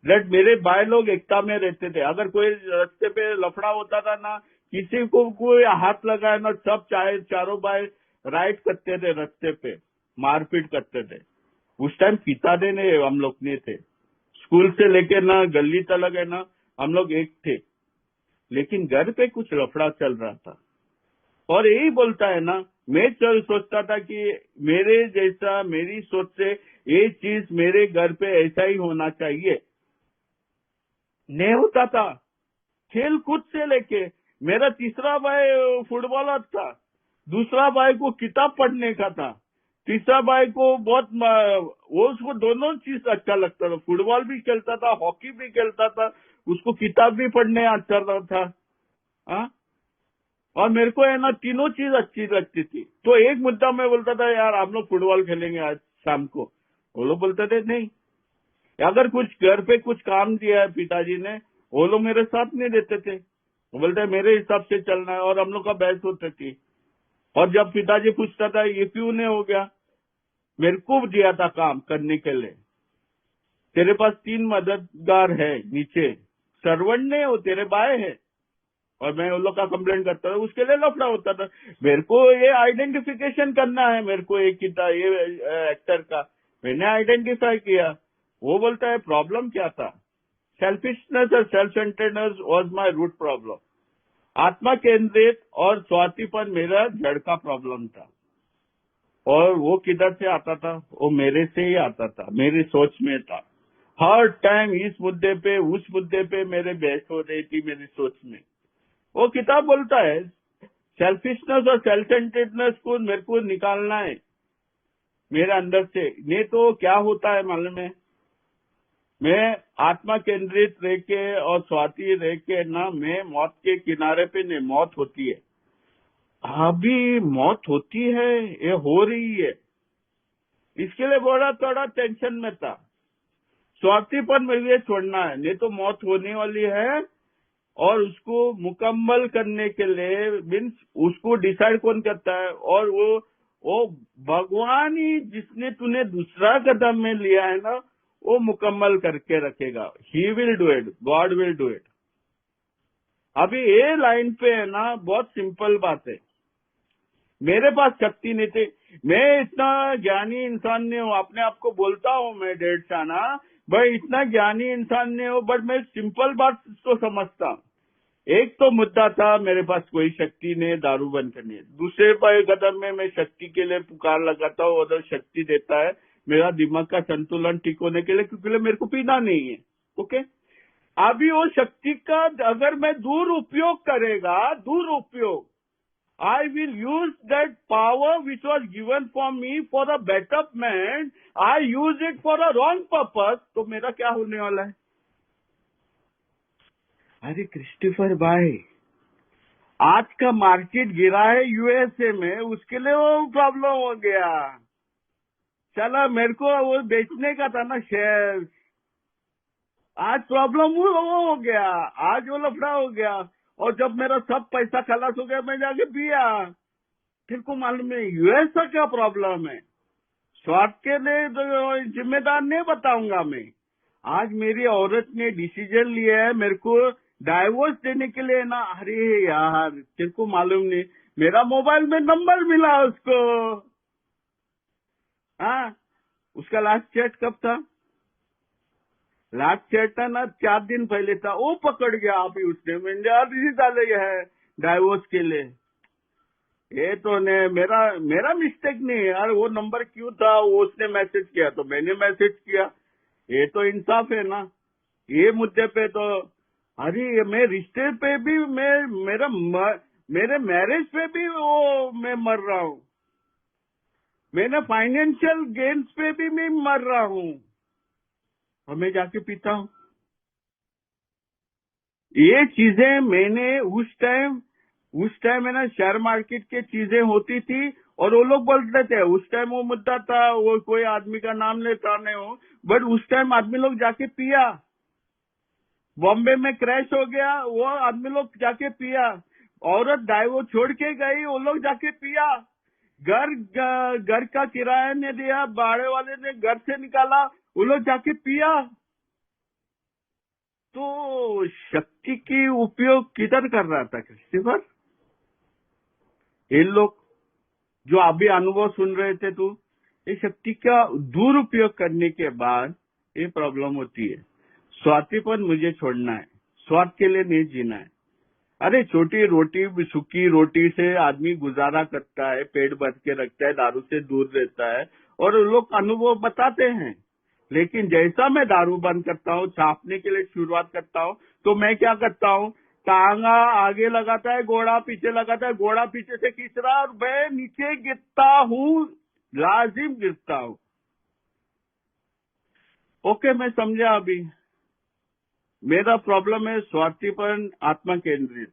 बट मेरे भाई लोग एकता में रहते थे। अगर कोई रास्ते पे लफड़ा होता था ना, किसी को कोई हाथ लगाए ना, सब चारों भाई राइट करते थे, रास्ते पे मारपीट करते थे। उस टाइम पिता ने हम लोग नहीं थे, स्कूल से लेके ना गली तक है ना, हम लोग एक थे। लेकिन घर पे कुछ लफड़ा चल रहा था, और यही बोलता है ना, मैं सोचता था कि मेरे जैसा, मेरी सोच से ये चीज मेरे घर पे ऐसा ही होना चाहिए, नहीं होता था। खेल कूद से लेके, मेरा तीसरा भाई फुटबॉलर था, दूसरा भाई को किताब पढ़ने का था, तीसरा भाई को बहुत वो उसको दोनों चीज अच्छा लगता था, फुटबॉल भी खेलता था, हॉकी भी खेलता था, उसको किताब भी पढ़ने अच्छा लगता था। हाँ? और मेरे को है ना तीनों चीज अच्छी लगती थी। तो एक मुद्दा मैं बोलता था यार हम लोग फुटबॉल खेलेंगे आज शाम को, वो लोग बोलते थे नहीं। अगर कुछ घर पे कुछ काम दिया है पिताजी ने, वो लोग मेरे साथ नहीं देते थे, वो बोलते मेरे हिसाब से चलना है, और हम लोग का बहस होती थी। और जब पिताजी पूछता था ये क्यों नहीं हो गया, मेरे को दिया था काम करने के लिए, तेरे पास 3 मददगार है नीचे, सर्वेंट नहीं हो, तेरे भाई है, और मैं उन लोग का कंप्लेंट करता था, उसके लिए लफड़ा होता था। मेरे को ये आइडेंटिफिकेशन करना है, मेरे को एक ये एक्टर का, मैंने आइडेंटिफाई किया। वो बोलता है प्रॉब्लम क्या था, सेल्फिशनेस और self centredness was my root problem. आत्मा केंद्रित और स्वार्थीपन मेरा जड़ का प्रॉब्लम था। और वो किधर से आता था? वो मेरे से ही आता था, मेरी सोच में था। हर टाइम इस मुद्दे पे उस मुद्दे पे मेरे बहस हो रही थी मेरी सोच में। वो किताब बोलता है सेल्फिशनेस और सेल्फ सेंटर्डनेस को मेरे को निकालना है मेरे अंदर से, नहीं तो क्या होता है मालूम है? मैं आत्मा केंद्रित रह के और स्वार्थी रह के ना, मैं मौत के किनारे पे नहीं, मौत होती है, अभी मौत होती है, ये हो रही है। इसके लिए बड़ा थोड़ा टेंशन में था। स्वार्थीपन मुझे छोड़ना है, नहीं तो मौत होने वाली है। और उसको मुकम्मल करने के लिए मीन्स उसको डिसाइड कौन करता है? और वो भगवान ही, जिसने तूने दूसरा कदम में लिया है ना, वो मुकम्मल करके रखेगा। He will do it, God will do it. अभी ये लाइन पे है ना, बहुत सिंपल बात है। मेरे पास शक्ति नहीं थी, मैं इतना ज्ञानी इंसान नहीं हूँ, अपने आप को बोलता हूँ मैं 1.5 साना, भाई इतना ज्ञानी इंसान नहीं हूँ, बट मैं सिंपल बात को समझता हूँ। एक तो मुद्दा था, मेरे पास कोई शक्ति नहीं दारू बंद करनी है। दूसरे कदम में मैं शक्ति के लिए पुकार लगाता हूँ, और शक्ति देता है मेरा दिमाग का संतुलन ठीक होने के लिए, क्योंकि मेरे को पीना नहीं है। ओके, अभी वो शक्ति का अगर मैं दुरुपयोग करेगा, दुरुपयोग, I will use that power which was given for me for the betterment, I use it for a wrong purpose, तो मेरा क्या होने वाला है? अरे क्रिस्टोफर भाई, आज का मार्केट गिरा है यूएसए में, उसके लिए वो प्रॉब्लम हो गया। चला, मेरे को वो बेचने का था ना शेयर, आज प्रॉब्लम वो हो गया, आज वो लफड़ा हो गया। और जब मेरा सब पैसा खलास हो गया, मैं जाके पिया। फिर को मालूम है यूएस का क्या प्रॉब्लम है। स्वार्थ के लिए तो जिम्मेदार नहीं बताऊंगा मैं। आज मेरी औरत ने डिसीजन लिया है मेरे को डाइवोर्स देने के लिए ना। अरे यार, तेरे को मालूम नहीं, मेरा मोबाइल में नंबर मिला उसको। हाँ, उसका लास्ट चैट कब था? लास्ट चैट था ना 4 दिन पहले था। वो पकड़ गया अभी उसने, मैंने अर्जी डाली है डाइवोर्स के लिए। ये तो ने मेरा मिस्टेक नहीं है यार। वो नंबर क्यों था, वो उसने मैसेज किया तो मैंने मैसेज किया, ये तो इंसाफ है ना। ये मुद्दे पे तो अरे मैं रिश्ते पे भी मेरे मैरिज पे भी वो मैं मर रहा हूँ, मैंने फाइनेंशियल गेन्स पे भी मैं मर रहा हूँ, और मैं जाके पीता हूँ। ये चीजें मैंने उस टाइम है ना, शेयर मार्केट की चीजें होती थी, और वो लोग बोलते थे उस टाइम वो मुद्दा था, वो कोई आदमी का नाम लेता नहीं हो, बट उस टाइम आदमी लोग जाके पिया। बॉम्बे में क्रैश हो गया, वो आदमी लोग जाके पिया। औरत डाइवोर्स छोड़ के गई, वो लोग जाके पिया। घर का किराया ने दिया, भाड़े वाले ने घर से निकाला, वो लोग जाके पिया। तो शक्ति की उपयोग किधर कर रहा था क्रिस्टोफर? ये लोग जो अभी अनुभव सुन रहे थे, तो ये शक्ति का दुरुपयोग करने के बाद ये प्रॉब्लम होती है। स्वार्थीपन मुझे छोड़ना है, स्वार्थ के लिए नहीं जीना है। अरे छोटी रोटी, सूखी रोटी से आदमी गुजारा करता है, पेट भर के रखता है, दारू से दूर रहता है, और लोग अनुभव बताते हैं। लेकिन जैसा मैं दारू बंद करता हूँ, छापने के लिए शुरुआत करता हूँ, तो मैं क्या करता हूँ, टांगा आगे लगाता है, घोड़ा पीछे लगाता है, घोड़ा पीछे से खींच रहा है, और मैं नीचे गिरता हूँ, लाजिम गिरता हूँ। ओके, मैं समझा। अभी मेरा प्रॉब्लम है स्वार्थीपन, आत्मा केंद्रित।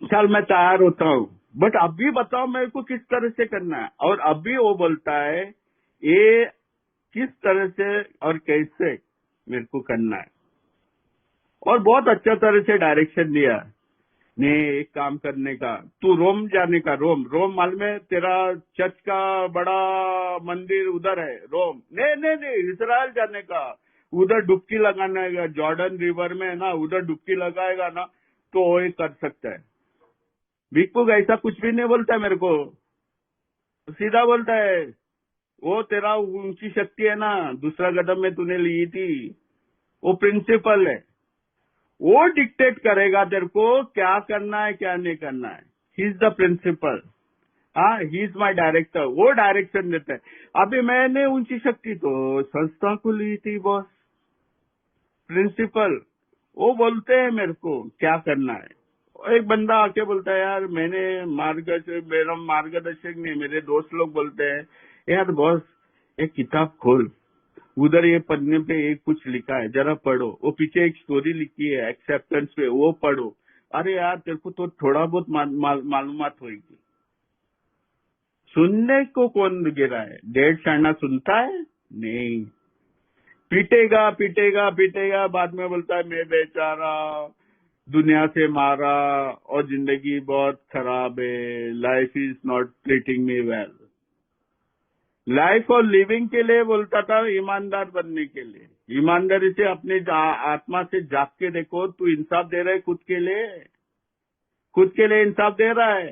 चल, मैं तैयार होता हूँ, बट अभी बताओ मेरे को किस तरह से करना है। और अभी वो बोलता है ये किस तरह से और कैसे मेरे को करना है, और बहुत अच्छा तरह से डायरेक्शन दिया ने एक काम करने का। तू रोम जाने का, रोम मालूम है तेरा? चर्च का बड़ा मंदिर उधर है, रोम। नहीं, इसराइल जाने का, उधर डुबकी लगाने का, जॉर्डन रिवर में है ना, उधर डुबकी लगाएगा ना, तो वो कर सकता है। भिक्षुक ऐसा कुछ भी नहीं बोलता है मेरे को, सीधा बोलता है वो तेरा ऊंची शक्ति है ना, दूसरा कदम में तूने ली थी, वो प्रिंसिपल है, वो डिक्टेट करेगा तेरे को क्या करना है क्या नहीं करना है। ही इज द प्रिंसिपल, हाँ, ही इज माई डायरेक्टर, वो डायरेक्शन देता है। अभी मैंने ऊंची शक्ति तो संस्था को ली थी बॉस, प्रिंसिपल वो बोलते हैं मेरे को क्या करना है। एक बंदा आके बोलता है यार मेरा मार्गदर्शक नहीं, मेरे दोस्त लोग बोलते हैं यार बॉस एक किताब खोल, उधर ये पन्ने पे एक कुछ लिखा है जरा पढ़ो, वो पीछे एक स्टोरी लिखी है एक्सेप्टेंस पे, वो पढ़ो। अरे यार तेरे को तो थोड़ा बहुत मालूमात होगी। सुनने को कौन गिरा है? डेढ़ शाना सुनता है नहीं, पीटेगा पीटेगा पीटेगा, बाद में बोलता है मैं बेचारा दुनिया से मारा और जिंदगी बहुत खराब है, life is not treating me well. Life और लिविंग के लिए बोलता था, ईमानदार बनने के लिए। ईमानदारी से अपने आत्मा से जाग के देखो, तू इंसाफ दे रहा है खुद के लिए, खुद के लिए इंसाफ दे रहा है।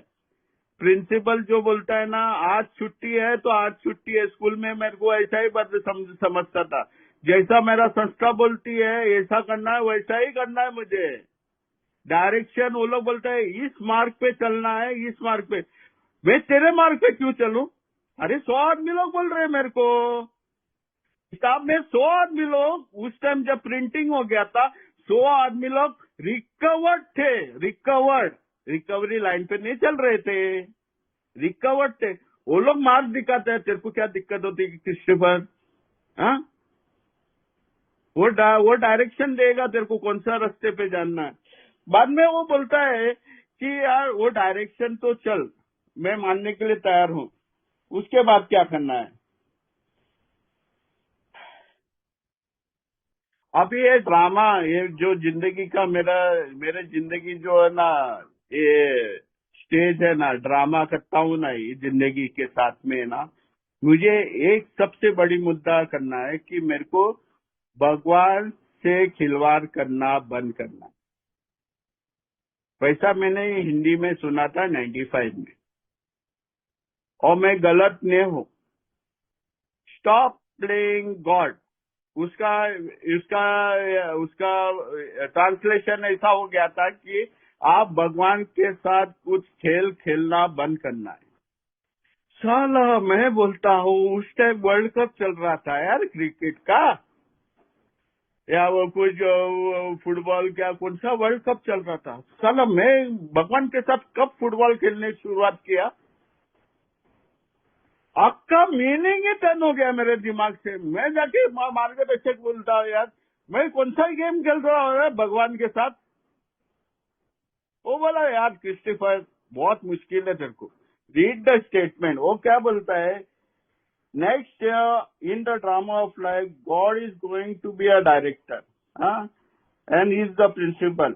प्रिंसिपल जो बोलता है ना आज छुट्टी है तो आज छुट्टी है, स्कूल में मेरे को ऐसा ही समझता था, जैसा मेरा संस्था बोलती है ऐसा करना है वैसा ही करना है मुझे। डायरेक्शन वो लोग बोलते हैं इस मार्ग पे चलना है, इस मार्ग पे, मैं तेरे मार्ग पे क्यों चलूं? अरे 100 आदमी लोग बोल रहे हैं मेरे को, किताब में 100 आदमी लोग, उस टाइम जब प्रिंटिंग हो गया था 100 आदमी लोग रिकवर्ड थे, रिकवरी लाइन पे नहीं चल रहे थे, रिकवर्ड थे। वो लोग मार्ग दिखाते हैं, तेरे को क्या दिक्कत होती है क्रिस्टोफर? हाँ, वो डायरेक्शन देगा तेरे को कौन सा रास्ते पे जाना है। बाद में वो बोलता है कि यार वो डायरेक्शन तो चल, मैं मानने के लिए तैयार हूं, उसके बाद क्या करना है। अभी ये ड्रामा, ये जो जिंदगी का मेरे जिंदगी जो है ना, ये स्टेज है ना, ड्रामा करता हूँ ना ये जिंदगी के साथ में ना, मुझे एक सबसे बड़ी मुद्दा करना है कि मेरे को भगवान से खिलवाड़ करना बंद करना। वैसा मैंने हिंदी में सुना था 95 में, और मैं गलत नहीं हूँ। स्टॉप प्लेइंग गॉड, उसका उसका उसका ट्रांसलेशन ऐसा हो गया था कि आप भगवान के साथ कुछ खेल खेलना बंद करना है। साला मैं बोलता हूँ उस टाइम वर्ल्ड कप चल रहा था यार क्रिकेट का, या वो कुछ फुटबॉल, क्या कौन सा वर्ल्ड कप चल रहा था। साला मैं भगवान के साथ कब फुटबॉल खेलने की शुरुआत किया, आपका मीनिंग ही टर्न हो गया मेरे दिमाग से। मैं जाके मार्गदर्शक बोलता हूँ यार मैं कौन सा गेम खेल रहा हूँ भगवान के साथ। वो बोला यार क्रिस्टोफर बहुत मुश्किल है तेरे को, रीड द स्टेटमेंट। वो क्या बोलता है, next in the drama of life God is going to be a director and is the principal.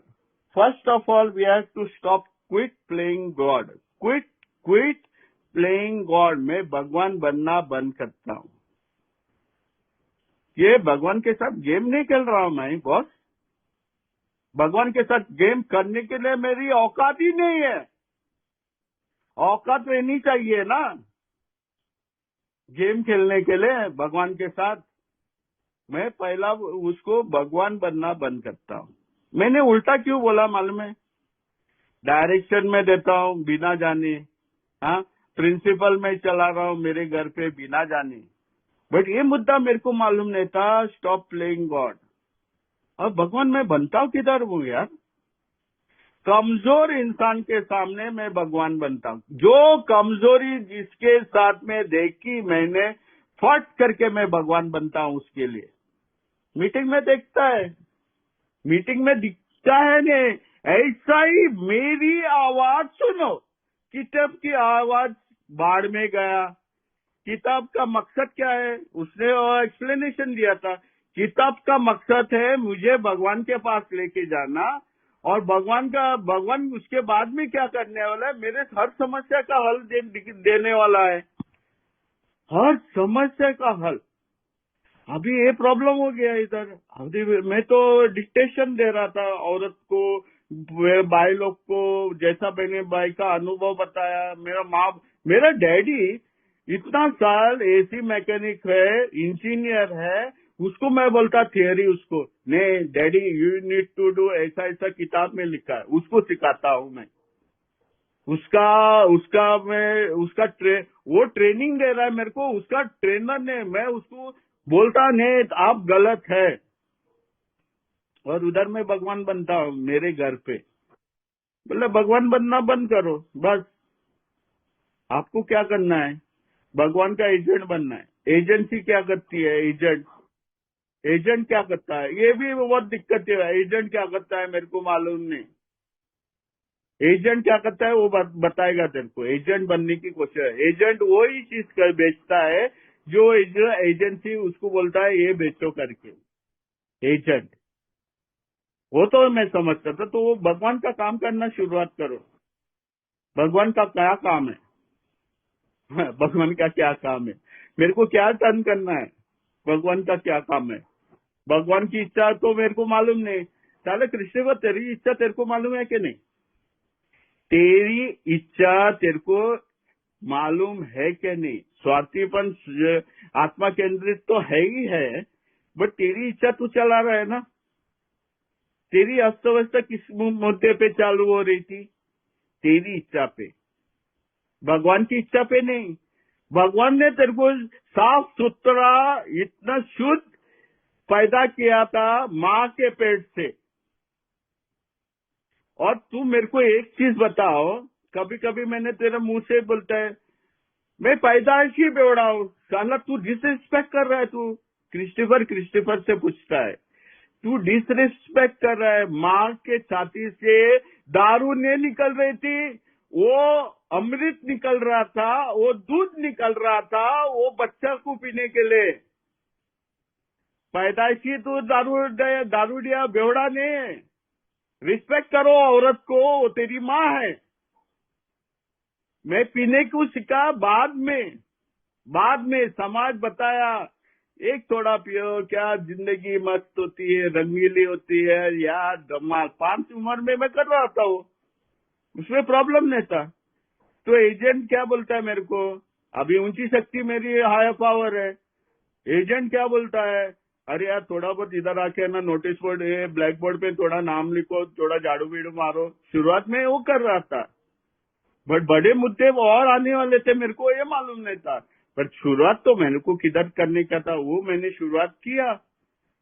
First of all we have to stop, quit playing God, quit playing God. मैं भगवान बनना बंद करता हूँ। ये भगवान के साथ गेम नहीं खेल रहा हूँ मैं बॉस, भगवान के साथ गेम करने के लिए मेरी औकात ही नहीं है। औकात रहनी चाहिए ना गेम खेलने के लिए भगवान के साथ। मैं पहला उसको भगवान बनना बंद करता हूँ। मैंने उल्टा क्यों बोला मालूम है? डायरेक्शन में देता हूँ बिना जाने, हाँ, प्रिंसिपल में चला रहा हूँ मेरे घर पे बिना जाने, बट ये मुद्दा मेरे को मालूम नहीं था, स्टॉप प्लेइंग गॉड। अब भगवान मैं बनता हूँ किधर हूँ यार? कमजोर इंसान के सामने मैं भगवान बनता हूँ। जो कमजोरी जिसके साथ में देखी मैंने, फट करके मैं भगवान बनता हूँ उसके लिए। मीटिंग में देखता है, मीटिंग में दिखता है नहीं, ऐसा ही मेरी आवाज सुनो, किताब की आवाज बाढ़ में गया। किताब का मकसद क्या है? उसने एक्सप्लेनेशन दिया था। किताब का मकसद है मुझे भगवान के पास लेके जाना, और भगवान उसके बाद में क्या करने वाला है, मेरे हर समस्या का हल देने वाला है, हर समस्या का हल। अभी ये प्रॉब्लम हो गया इधर। अभी मैं तो डिक्टेशन दे रहा था औरत को, भाई लोग को, जैसा मैंने भाई का अनुभव बताया। मेरा डैडी इतना साल एसी मैकेनिक है, इंजीनियर है, उसको मैं बोलता थियरी, उसको नहीं daddy you need to do, ऐसा ऐसा किताब में लिखा है, उसको सिखाता हूँ मैं। उसका उसका मैं उसका वो ट्रेनिंग दे रहा है मेरे को, उसका ट्रेनर ने, मैं उसको बोलता नहीं आप गलत है, और उधर मैं भगवान बनता हूँ मेरे घर पे। बोले भगवान बनना बंद करो बस, आपको क्या करना है, भगवान का एजेंट बनना है। एजेंसी क्या करती है, एजेंट एजेंट क्या करता है, ये भी बहुत दिक्कत है। एजेंट क्या करता है मेरे को मालूम नहीं, एजेंट क्या करता है वो बताएगा तेरे को। एजेंट बनने की कोशिश है, एजेंट वही चीज कर बेचता है जो एजेंसी उसको बोलता है ये बेचो करके। एजेंट वो तो मैं समझता था, तो वो भगवान का काम करना शुरुआत करो। भगवान का क्या काम है भगवान का क्या काम है, मेरे को क्या टर्न करना है, भगवान का क्या काम है। भगवान की इच्छा तो मेरे को मालूम नहीं। साले कृष्ण, तेरी इच्छा तेरे को मालूम है कि नहीं? तेरी इच्छा तेरे को मालूम है कि नहीं? स्वार्थीपन आत्मा केंद्रित तो है ही है, बट तेरी इच्छा तू चला रहा है ना। तेरी अस्तव्यवस्था किस मुद्दे पे चालू हो रही थी? तेरी इच्छा पे, भगवान की इच्छा पे नहीं। भगवान ने तेरे को साफ सुथरा इतना शुद्ध पैदा किया था माँ के पेट से। और तू मेरे को एक चीज बताओ, कभी कभी मैंने तेरे मुंह से बोलता है मैं पैदाइशी बेवड़ा हूँ, साला तू डिसरिस्पेक्ट कर रहा है। तू क्रिस्टोफर से पूछता है, तू डिसरिस्पेक्ट कर रहा है। माँ के छाती से दारू नहीं निकल रही थी, वो अमृत निकल रहा था, वो दूध निकल रहा था, वो बच्चा को पीने के लिए। पैदाइशी तू दारूडिया बेवड़ा नहीं है। रिस्पेक्ट करो औरत को, वो तेरी माँ है। मैं पीने को सिखा बाद में समाज बताया, एक थोड़ा पियो क्या जिंदगी मस्त होती है, रंगीली होती है यार, धमाल। 5 उम्र में मैं कर रहा था वो, उसमें प्रॉब्लम नहीं था। तो एजेंट क्या बोलता है मेरे को, अभी ऊंची शक्ति मेरी हायर पावर है। एजेंट क्या बोलता है, अरे यार थोड़ा बहुत इधर आके ना नोटिस बोर्ड ब्लैक बोर्ड पे थोड़ा नाम लिखो, थोड़ा झाड़ू बीड़ू मारो। शुरुआत में वो कर रहा था, बट बड़े मुद्दे और आने वाले थे, मेरे को ये मालूम नहीं था। पर शुरुआत तो मैंने को किधर करने का था वो मैंने शुरुआत किया।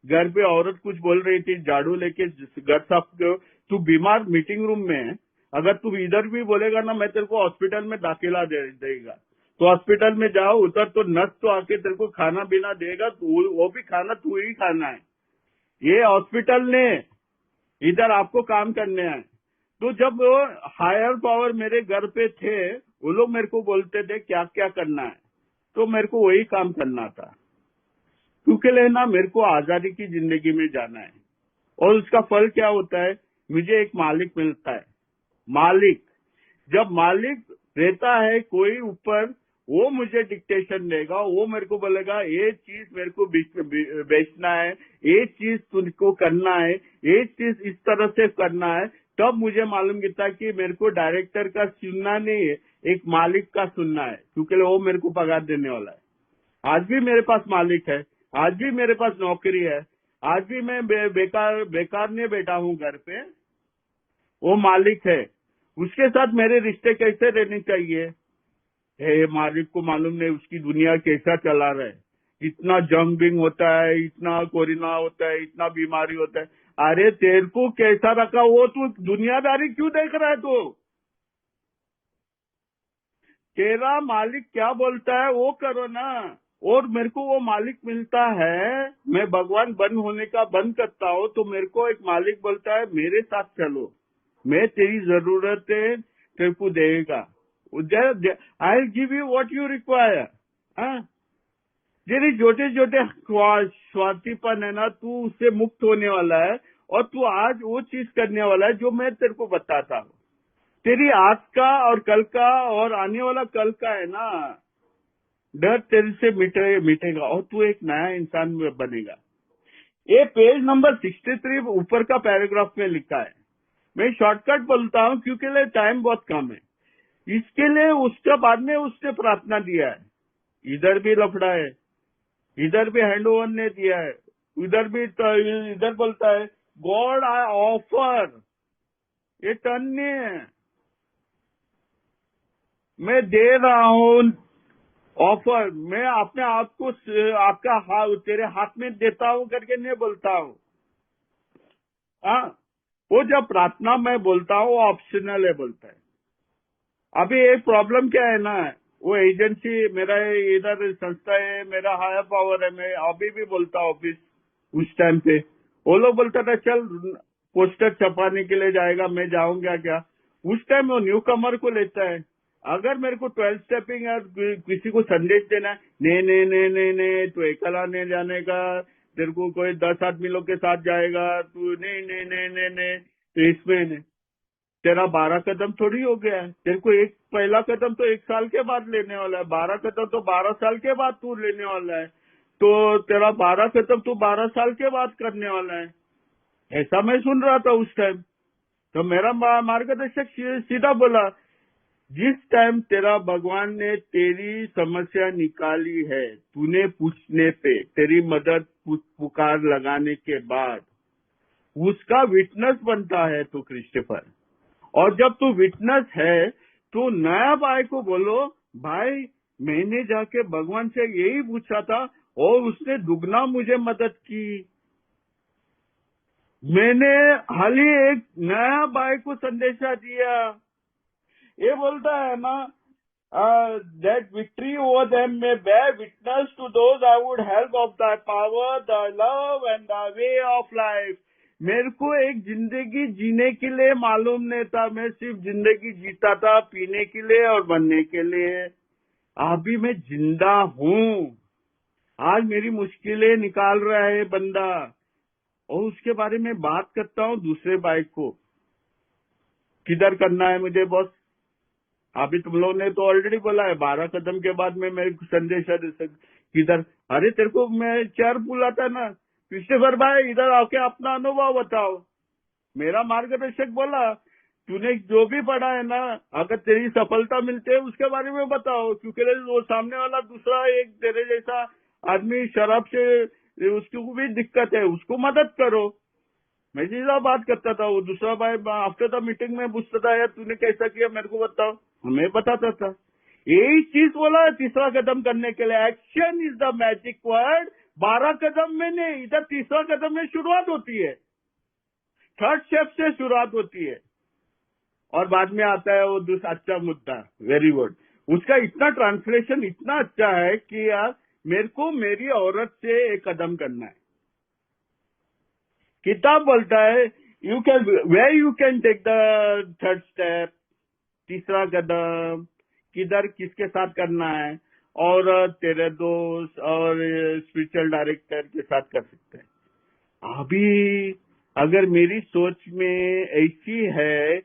घर पे औरत कुछ बोल रही थी, झाड़ू लेके घर साफ करो। तू बीमार मीटिंग रूम में है, अगर तू इधर भी बोलेगा ना मैं तेरे को हॉस्पिटल में दाखिला देगा, तो हॉस्पिटल में जाओ, उधर तो नर्स तो आके तेरे को खाना पीना देगा, तू वो भी खाना तू ही खाना है। ये हॉस्पिटल ने इधर आपको काम करने हैं। तो जब हायर पावर मेरे घर पे थे, वो लोग मेरे को बोलते थे क्या क्या करना है, तो मेरे को वही काम करना था। क्योंकि लेना मेरे को आजादी की जिंदगी में जाना है। और उसका फल क्या होता है, मुझे एक मालिक मिलता है। मालिक, जब मालिक रहता है कोई ऊपर, वो मुझे डिक्टेशन देगा, वो मेरे को बोलेगा ये चीज मेरे को बेचना है, ये चीज तुमको करना है, ये चीज इस तरह से करना है। तब मुझे मालूम था कि मेरे को डायरेक्टर का सुनना नहीं है, एक मालिक का सुनना है, क्योंकि वो मेरे को पगार देने वाला है। आज भी मेरे पास मालिक है, आज भी मेरे पास नौकरी है, आज भी मैं बेकार नहीं बैठा हूँ घर पे। वो मालिक है, उसके साथ मेरे रिश्ते कैसे रहने चाहिए, ये मालिक को मालूम नहीं उसकी दुनिया कैसा चला रहा है। इतना जंग बिंग होता है, इतना कोरोना होता है, इतना बीमारी होता है। अरे तेरे को कैसा रखा, वो तू दुनियादारी क्यों देख रहा है? तू तेरा मालिक क्या बोलता है वो करो ना। और मेरे को वो मालिक मिलता है, मैं भगवान बन होने का बंद करता हूँ, तो मेरे को एक मालिक बोलता है मेरे साथ चलो, मैं तेरी जरूरतें तेरे को देगा, I will give you what you require. तेरे छोटे छोटे स्वार्थीपन है ना, तू उससे मुक्त होने वाला है, और तू आज वो चीज करने वाला है जो मैं तेरे को बताता हूँ। तेरी आज का और कल का और आने वाला कल का है ना, डर तेरे से मिटेगा और तू एक नया इंसान बनेगा। ये पेज नंबर 63 ऊपर का पैराग्राफ में लिखा है। मैं शॉर्टकट बोलता हूँ क्योंकि टाइम बहुत कम है। इसके लिए उसके बाद में उसने प्रार्थना दिया है, इधर भी लफड़ा है, इधर भी हैंड ओवर ने दिया है, इधर भी तो इधर बोलता है गॉड आई ऑफर, ये टर्न नहीं है, मैं दे रहा हूँ ऑफर, मैं अपने आप को आपका हाथ तेरे हाथ में देता हूँ करके नहीं बोलता हूँ। हाँ, वो जब प्रार्थना में बोलता हूँ ऑप्शनल है बोलता है। अभी एक प्रॉब्लम क्या है ना, वो एजेंसी मेरा इधर संस्था है, मेरा हायर पावर है, मैं अभी भी बोलता ऑफिस उस टाइम पे वो लोग बोलता था चल पोस्टर छपाने के लिए जाएगा, मैं जाऊंगा क्या, उस टाइम वो न्यू कमर को लेता है। अगर मेरे को 12 स्टेपिंग या किसी को संदेश देना है, नहीं तू अकेला नहीं जाने का, तेरे को कोई 10 आदमी लोग के साथ जाएगा, तू नहीं तो इसमें नहीं, तेरा 12 कदम थोड़ी हो गया है, तेरे को एक पहला कदम तो 1 साल के बाद लेने वाला है, 12 कदम तो 12 साल के बाद तू लेने वाला है, तो तेरा 12 कदम तू 12 साल के बाद करने वाला है। ऐसा मैं सुन रहा था उस टाइम। तो मेरा मार्गदर्शक सीधा बोला, जिस टाइम तेरा भगवान ने तेरी समस्या निकाली है, तूने पूछने पे तेरी मदद पुकार लगाने के बाद उसका विटनेस बनता है तू क्रिस्टोफर। और जब तू विटनेस है तो नया भाई को बोलो, भाई मैंने जाके भगवान से यही पूछा था और उसने दुगना मुझे मदद की। मैंने हाल ही एक नया भाई को संदेशा दिया, ये बोलता है ना, that victory over them may bear witness to those I would help of thy power, thy love and thy way of life। मेरे को एक जिंदगी जीने के लिए मालूम नहीं था, मैं सिर्फ जिंदगी जीता था पीने के लिए और बनने के लिए। अभी मैं जिंदा हूँ, आज मेरी मुश्किलें निकाल रहा है बंदा, और उसके बारे में बात करता हूँ दूसरे बाइक को, किधर करना है मुझे बॉस। अभी तुम लोग ने तो ऑलरेडी बोला है 12 कदम के बाद में मेरे को संदेश दे किधर। अरे तेरे को मैं 4 बोला था ना क्रिस्टोफर भाई, इधर आके अपना अनुभव बताओ। मेरा मार्गदर्शक बोला तूने जो भी पढ़ा है ना, अगर तेरी सफलता मिलती है उसके बारे में बताओ, क्योंकि वो सामने वाला दूसरा एक तेरे जैसा आदमी शराब से उसको भी दिक्कत है, उसको मदद करो। मैं सीधा बात करता था, वो दूसरा भाई आफ्टर द मीटिंग में पूछता था यार तूने कैसा किया मेरे को बताओ, मैं बताता था। यही चीज बोला तीसरा कदम करने के लिए, action is the magic word. 12 कदम में नहीं, इधर तीसरा कदम में शुरुआत होती है, थर्ड स्टेप से शुरुआत होती है, और बाद में आता है वो दूसरा अच्छा मुद्दा, वेरी गुड। उसका इतना ट्रांसलेशन इतना अच्छा है कि यार मेरे को मेरी औरत से एक कदम करना है। किताब बोलता है you can take the third step, तीसरा कदम किधर किसके साथ करना है, और तेरे दोस्त और स्पिरिचुअल डायरेक्टर के साथ कर सकते हैं। अभी अगर मेरी सोच में ऐसी है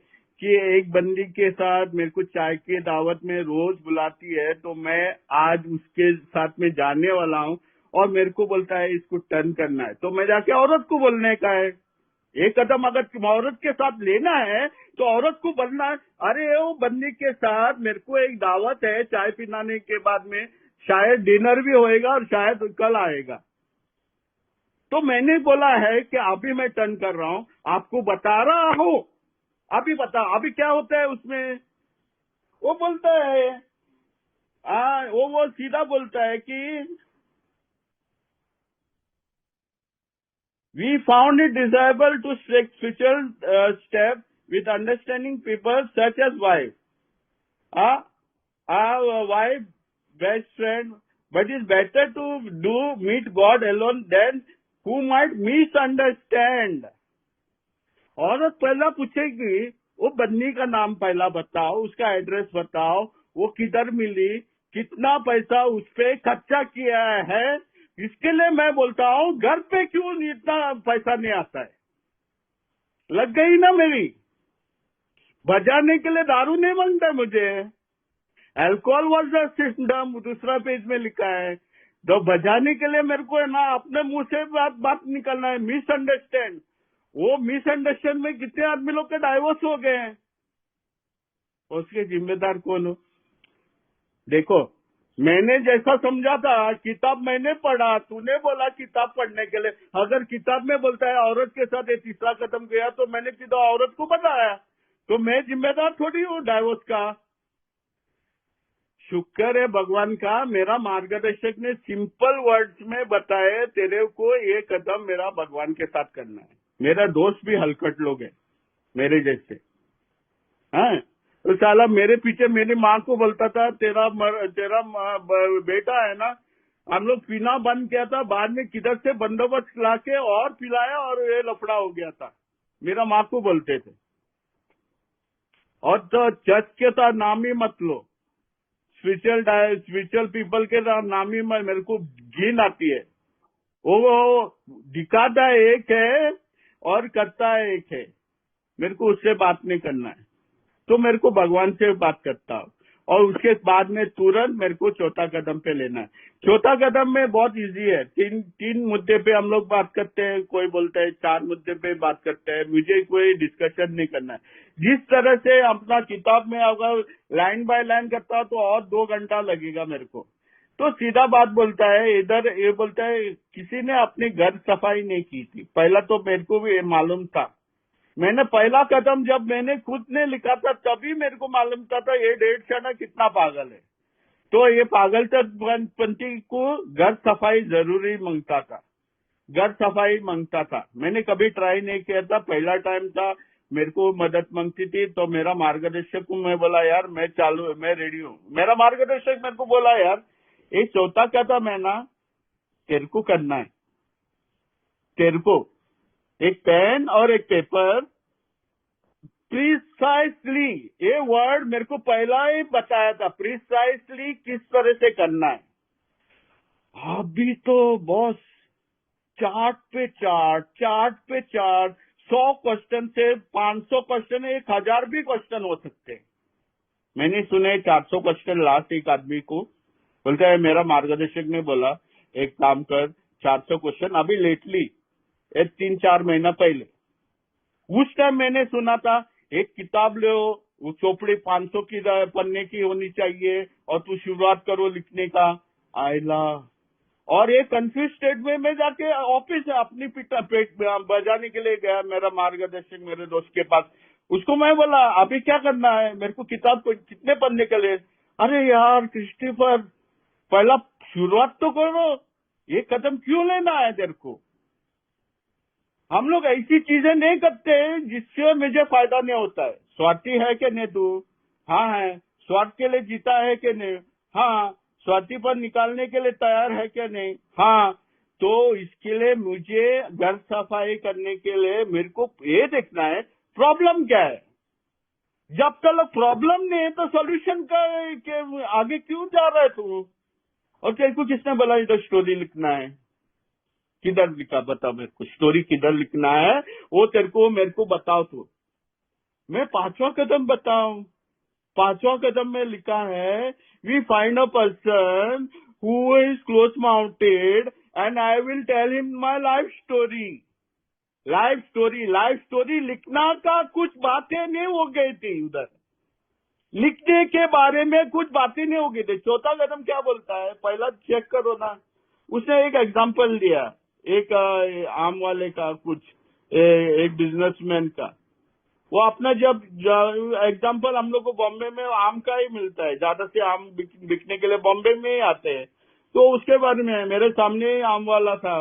कि एक बंदी के साथ मेरे को चाय की दावत में रोज बुलाती है, तो मैं आज उसके साथ में जाने वाला हूँ, और मेरे को बोलता है इसको टर्न करना है, तो मैं जाके औरत को बोलने का है। एक कदम अगर औरत के साथ लेना है तो औरत को बोलना है, अरे वो बंदी के साथ मेरे को एक दावत है, चाय पिलाने के बाद में शायद डिनर भी होएगा और शायद कल आएगा। तो मैंने बोला है कि अभी मैं टर्न कर रहा हूँ, आपको बता रहा हूँ, अभी बता अभी क्या होता है उसमें। वो बोलता है वो सीधा बोलता है कि we found it desirable to take spiritual step with understanding people such as wife, wife, best friend, but it's better to do meet God alone than who might misunderstand। औरत पहला पूछेगी वो बन्नी का नाम पहला बताओ, उसका एड्रेस बताओ, वो किधर मिली, कितना पैसा उस पे खर्चा किया है। इसके लिए मैं बोलता हूँ घर पे क्यों इतना पैसा नहीं आता है। लग गई ना मेरी, बजाने के लिए दारू नहीं मांगता मुझे, अल्कोहल वॉज द सिस्टम दूसरा पेज में लिखा है, तो बजाने के लिए मेरे को है ना अपने मुंह से बात निकलना है, मिसअंडरस्टैंड। वो मिसअंडरस्टैंड में कितने आदमी लोग के डाइवोर्स हो गए हैं, उसके जिम्मेदार कौन हो। देखो मैंने जैसा समझा था, किताब मैंने पढ़ा, तूने बोला किताब पढ़ने के लिए। अगर किताब में बोलता है औरत के साथ ये तीसरा कदम गया तो मैंने सीधा औरत को बताया, तो मैं जिम्मेदार थोड़ी हूँ डाइवोर्स का। शुक्र है भगवान का, मेरा मार्गदर्शक ने सिंपल वर्ड्स में बताए, तेरे को ये कदम मेरा भगवान के साथ करना है। मेरा दोस्त भी हलकट लोग है मेरे जैसे, हाँ। तो साला मेरे पीछे मेरी माँ को बोलता था, बेटा है ना, हम लोग पीना बंद किया था, बाद में किधर से बंदोबस्त लाके और पिलाया और ये लफड़ा हो गया था, मेरा माँ को बोलते थे। और तो चर्च के साथ नाम ही मत लो, स्पिरिचुअल पीपल के नाम ही मेरे को घिन आती है। वो दिखाता एक है और करता है एक है, मेरे को उससे बात नहीं करना है, तो मेरे को भगवान से बात करता हूँ। और उसके बाद में तुरंत मेरे को चौथा कदम पे लेना है। चौथा कदम में बहुत इजी है, तीन मुद्दे पे हम लोग बात करते हैं, कोई बोलता है 4 मुद्दे पे बात करते हैं, मुझे कोई डिस्कशन नहीं करना है। जिस तरह से अपना किताब में अगर लाइन बाय लाइन करता तो और 2 घंटा लगेगा मेरे को। तो सीधा बात बोलता है, इधर ये बोलता है किसी ने अपनी घर सफाई नहीं की थी। पहला तो मेरे को भी ये मालूम था, मैंने पहला कदम जब मैंने खुद ने लिखा था तभी मेरे को मालूम था ये 1.5 कितना पागल है। तो ये पागलपंती को घर सफाई जरूरी मांगता था, घर सफाई मांगता था। मैंने कभी ट्राई नहीं किया था, पहला टाइम था, मेरे को मदद मांगती थी। तो मेरा मार्गदर्शक को मैं बोला यार मैं रेडी हूँ। मेरा मार्गदर्शक मेरे को बोला यार ये चौथा कदम है ना, तेरे को करना है, तेरे को एक पेन और एक पेपर, प्रिसाइसली, ये वर्ड मेरे को पहला ही बताया था, प्रिसाइसली किस तरह से करना है। अभी तो बॉस चार्ट पे चार्ट 100 क्वेश्चन से 500 क्वेश्चन, 1000 भी क्वेश्चन हो सकते हैं। मैंने सुने 400 क्वेश्चन लास्ट एक आदमी को बोलता है, मेरा मार्गदर्शक ने बोला एक काम कर 400 क्वेश्चन अभी लेटली 3-4 महीना पहले। उस टाइम मैंने सुना था एक किताब लो, वो चोपड़ी 500 की पन्ने की होनी चाहिए और तू शुरुआत करो लिखने का। आयला और एक कंफ्यूज स्टेट में मैं जाके ऑफिस अपनी पेट बजाने के लिए गया, मेरा मार्गदर्शक मेरे दोस्त के पास। उसको मैं बोला अभी क्या करना है, मेरे को किताब को कितने पन्ने के लिए। अरे यार क्रिस्टोफर, पहला शुरुआत तो करो, ये कदम क्यों लेना है तेरे को। हम लोग ऐसी चीजें नहीं करते जिससे मुझे फायदा नहीं होता है। स्वार्थी है कि नहीं तू? हाँ है। स्वार्थ के लिए जीता है कि नहीं? हाँ। स्वार्थी पर निकालने के लिए तैयार है कि नहीं? हाँ। तो इसके लिए मुझे घर सफाई करने के लिए मेरे को ये देखना है प्रॉब्लम क्या है। जब तक प्रॉब्लम नहीं है तो सोल्यूशन का के आगे क्यों जा रहा है तू। और तेरे को किसने बोला इधर स्टोरी लिखना है? किधर लिखा बता मेरे को, स्टोरी किधर लिखना है वो मेरे को बताओ। तो मैं 5वां कदम बताऊं। 5वां कदम में लिखा है we find a person who is close mounted and I will tell him my life story. Life story लिखना का कुछ बातें नहीं हो गई थी उधर, लिखने के बारे में कुछ बातें नहीं हो गई थी। चौथा कदम क्या बोलता है पहला चेक करो ना। उसने एक एग्जांपल दिया, एक आम वाले का, कुछ एक बिजनेसमैन का। वो अपना जब एग्जांपल हम लोग को बॉम्बे में आम का ही मिलता है, ज्यादा से आम बिकने के लिए बॉम्बे में ही आते हैं। तो उसके बारे में मेरे सामने ही आम वाला था,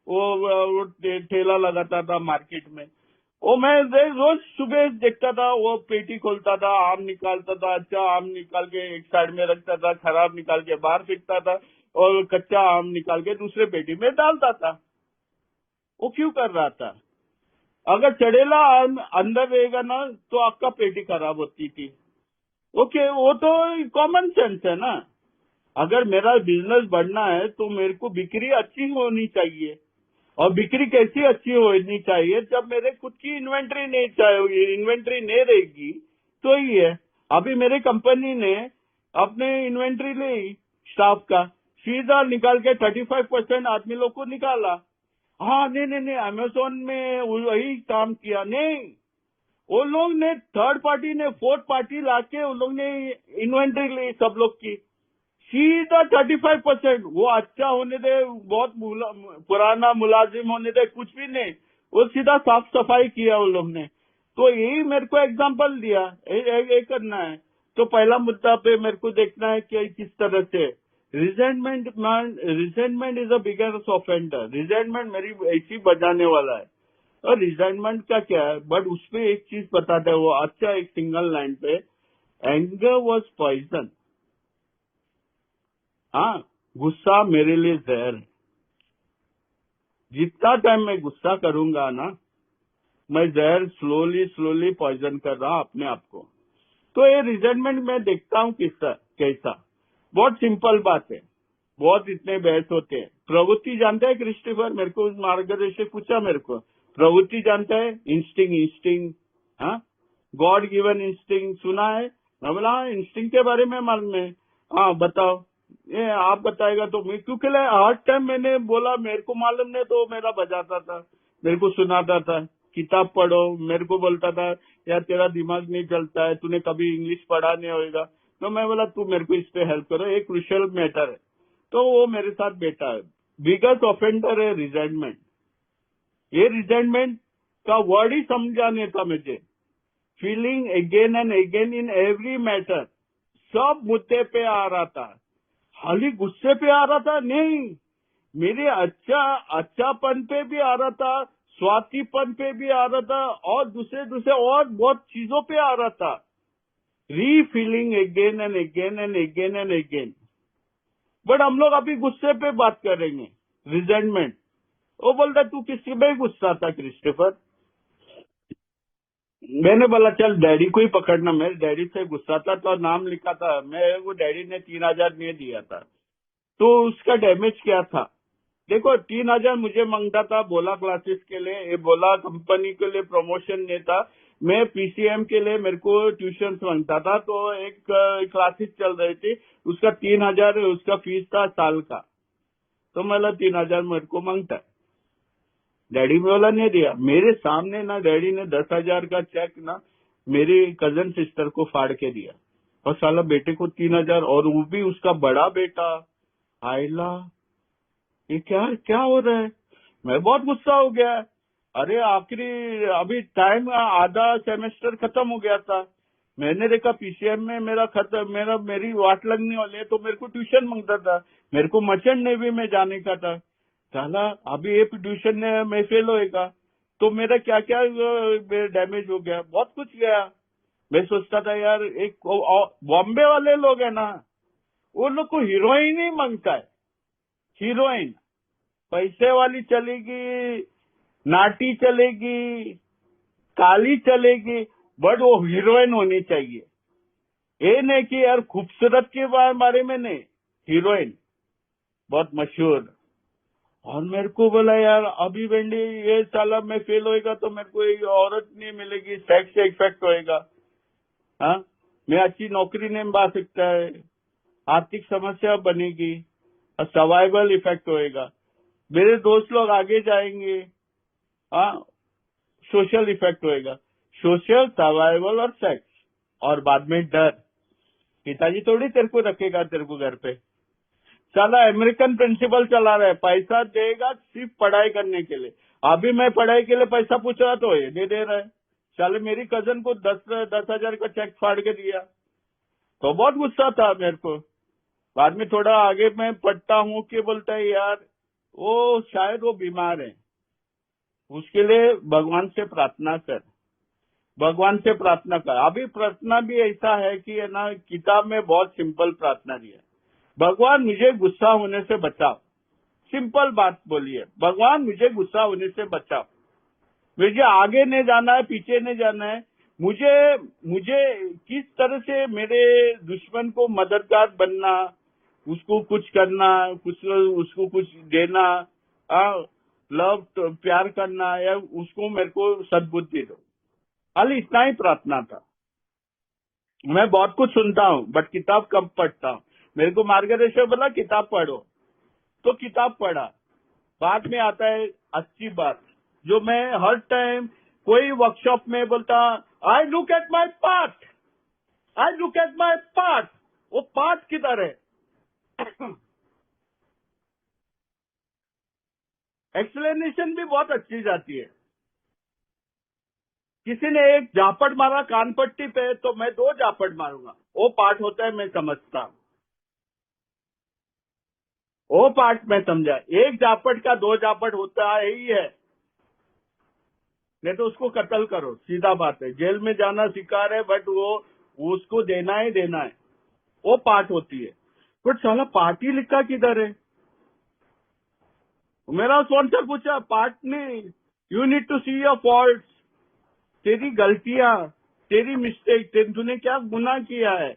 वो ठेला लगाता था मार्केट में। वो मैं रोज सुबह देखता था, वो पेटी खोलता था, आम निकालता था, अच्छा आम निकाल के एक साइड में रखता था, खराब निकाल के बाहर फेंकता था और कच्चा आम निकाल के दूसरे पेटी में डालता था। वो क्यों कर रहा था? अगर चढ़ेला आम अंदर रहेगा ना तो आपका पेटी खराब होती थी। ओके, वो तो कॉमन सेंस है ना। अगर मेरा बिजनेस बढ़ना है तो मेरे को बिक्री अच्छी होनी चाहिए। और बिक्री कैसी अच्छी होनी चाहिए? जब मेरे खुद की इन्वेंट्री नहीं चाहिए, इन्वेंट्री नहीं रहेगी तो ही है। अभी मेरी कंपनी ने अपने इन्वेंट्री ली स्टाफ का, सीधा निकाल के 35% आदमी लोग को निकाला। हाँ नहीं, अमेज़न में वही काम किया नहीं, वो लोग ने थर्ड पार्टी ने 4th पार्टी लाके उन लोग ने इन्वेंट्री ली सब लोग की, सीधा 35%। वो अच्छा होने दे, बहुत पुराना मुलाजिम होने दे, कुछ भी नहीं, वो सीधा साफ सफाई किया उन लोग ने। तो यही मेरे को एग्जांपल दिया, ये करना है। तो पहला मुद्दा पे मेरे को देखना है कि किस तरह से resentment is a biggest offender. Resentment मेरी ऐसी बजाने वाला है। और रिजेंटमेंट का क्या है, बट उसपे एक चीज बताता है वो अच्छा, एक सिंगल लाइन पे, एंगर वॉज पॉइजन। हाँ, गुस्सा मेरे लिए जहर है। जितना टाइम मैं गुस्सा करूंगा ना, मैं जहर स्लोली स्लोली पॉइजन कर रहा हूं अपने आप को। तो ये रिजेंटमेंट मैं देखता हूँ कैसा। बहुत सिंपल बात है, बहुत इतने बहस होते हैं। प्रवृत्ति जानता है क्रिस्टोफर? मेरे को मार्गदर्शक पूछा मेरे को, प्रवृत्ति जानता है? इंस्टिंग, हाँ, गॉड गिवन इंस्टिंग सुना है? मैं बोला हाँ, इंस्टिंग के बारे में मालूम है। हाँ बताओ, ये आप बताएगा तो मैं, क्योंकि हर टाइम मैंने बोला मेरे को मालूम नहीं, तो मेरा बजाता था, मेरे को सुनाता था, किताब पढ़ो, मेरे को बोलता था यार तेरा दिमाग नहीं चलता है, तूने कभी इंग्लिश पढ़ा नहीं होगा। तो मैं बोला तू मेरे को इस पे हेल्प करो, एक क्रूशियल मैटर है। तो वो मेरे साथ बैठा है। बिगेस्ट ऑफेंडर है रिजेंटमेंट। ये रिजेंटमेंट का वर्ड ही समझाने था मुझे। Feeling again and again in every matter. सब मुद्दे पे आ रहा था, खाली गुस्से पे आ रहा था नहीं, मेरे अच्छापन पे भी आ रहा था, स्वातिपन पे भी आ रहा था, और दूसरे और बहुत चीजों पे आ रहा था। Refilling again and again and again and again. But हम लोग अभी गुस्से पे बात करेंगे, रिजेंटमेंट। वो बोलता तू किसी में गुस्सा था क्रिस्टोफर? मैंने बोला चल डैडी को ही पकड़ना। मेरे डैडी से गुस्सा था तो नाम लिखा था, मैं वो डैडी ने 3,000 नहीं दिया था, तो उसका डैमेज क्या था? देखो 3,000 मुझे मांगता था बोला क्लासेस के लिए, ये बोला कंपनी के लिए प्रमोशन नहीं था, मैं पीसीएम के लिए मेरे को ट्यूशन मांगता था। तो एक क्लासेस चल रही थी, उसका 3,000 उसका फीस था साल का। तो मतलब 3,000 मेरे को मांगता है, डैडी बोला नहीं दिया। मेरे सामने ना डैडी ने 10,000 का चेक ना मेरी कजन सिस्टर को फाड़ के दिया, और साला बेटे को 3,000, और वो भी उसका बड़ा बेटा। आयला, ये क्या क्या हो रहा है? मैं बहुत गुस्सा हो गया। अरे आखिरी अभी टाइम आधा सेमेस्टर खत्म हो गया था, मैंने देखा पीसीएम में मेरी वाट लगने वाली है, तो मेरे को ट्यूशन मांगता था, मेरे को मर्चेंट नेवी में जाने का था। साला अभी ये ट्यूशन में फेल होएगा, तो मेरा क्या क्या डैमेज हो गया, बहुत कुछ गया। मैं सोचता था यार, एक बॉम्बे वाले लोग है ना, वो लोग को हीरोइन ही मांगता है, हीरोइन। पैसे वाली चलेगी, नाटी चलेगी, काली चलेगी, बट वो हीरोइन होनी चाहिए। ये नहीं कि यार खूबसूरत के बारे में नहीं, हीरोइन बहुत मशहूर। और मेरे को बोला यार अभी वेंडी ये साला में फेल होएगा तो मेरे को एक औरत नहीं मिलेगी, सेक्स से इफेक्ट होएगा। हाँ, मैं अच्छी नौकरी नहीं पा सकता है, आर्थिक समस्या बनेगी, और सर्वाइवल इफेक्ट होएगा, मेरे दोस्त लोग आगे जाएंगे, हाँ, सोशल इफेक्ट होएगा, सोशल, सर्वाइवल और सेक्स, और बाद में डर। पिताजी थोड़ी तेरे को रखेगा तेरे को घर पे। साला अमेरिकन प्रिंसिपल चला रहा है, पैसा देगा सिर्फ पढ़ाई करने के लिए। अभी मैं पढ़ाई के लिए पैसा पूछ रहा तो ये दे रहा है। साले मेरी कजन को 10,000 का चेक फाड़ के दिया, तो बहुत गुस्सा था मेरे को। बाद में थोड़ा आगे मैं पढ़ता हूँ कि बोलता है यार वो शायद वो बीमार है, उसके लिए भगवान से प्रार्थना कर, भगवान से प्रार्थना कर। अभी प्रार्थना भी ऐसा है कि है ना, किताब में बहुत सिंपल प्रार्थना दी है, भगवान मुझे गुस्सा होने से बचाओ। सिंपल बात बोलिए, भगवान मुझे गुस्सा होने से बचाओ। मुझे आगे नहीं जाना है, पीछे नहीं जाना है, मुझे मुझे किस तरह से मेरे दुश्मन को मददगार बनना, उसको कुछ करना, उसको कुछ देना, लव प्यार करना, या उसको मेरे को सद्बुद्धि दो। खाली इतना ही प्रार्थना था। मैं बहुत कुछ सुनता हूँ बट किताब कम पढ़ता हूँ। मेरे को मार्गदर्शक बोला किताब पढ़ो, तो किताब पढ़ा। बाद में आता है अच्छी बात, जो मैं हर टाइम कोई वर्कशॉप में बोलता, I look at my part, I look at my part. वो पार्ट किधर है? एक्सप्लेनेशन भी बहुत अच्छी जाती है। किसी ने एक झापड़ मारा कान पट्टी पे तो मैं 2 झापड़ मारूंगा, वो पार्ट होता है मैं समझता हूँ, वो पार्ट मैं समझा। एक झापड़ का 2 झापड़ होता है ही है, नहीं तो उसको कत्ल करो, सीधा बात है। जेल में जाना शिकार है, बट वो उसको देना ही देना है, वो पार्ट होती है। बट साला पार्टी लिखा किधर है? मेरा स्पॉन्सर पूछा पार्ट नहीं, you need to see your fault, तेरी गलतियां, तेरी मिस्टेक, तूने क्या गुनाह किया है,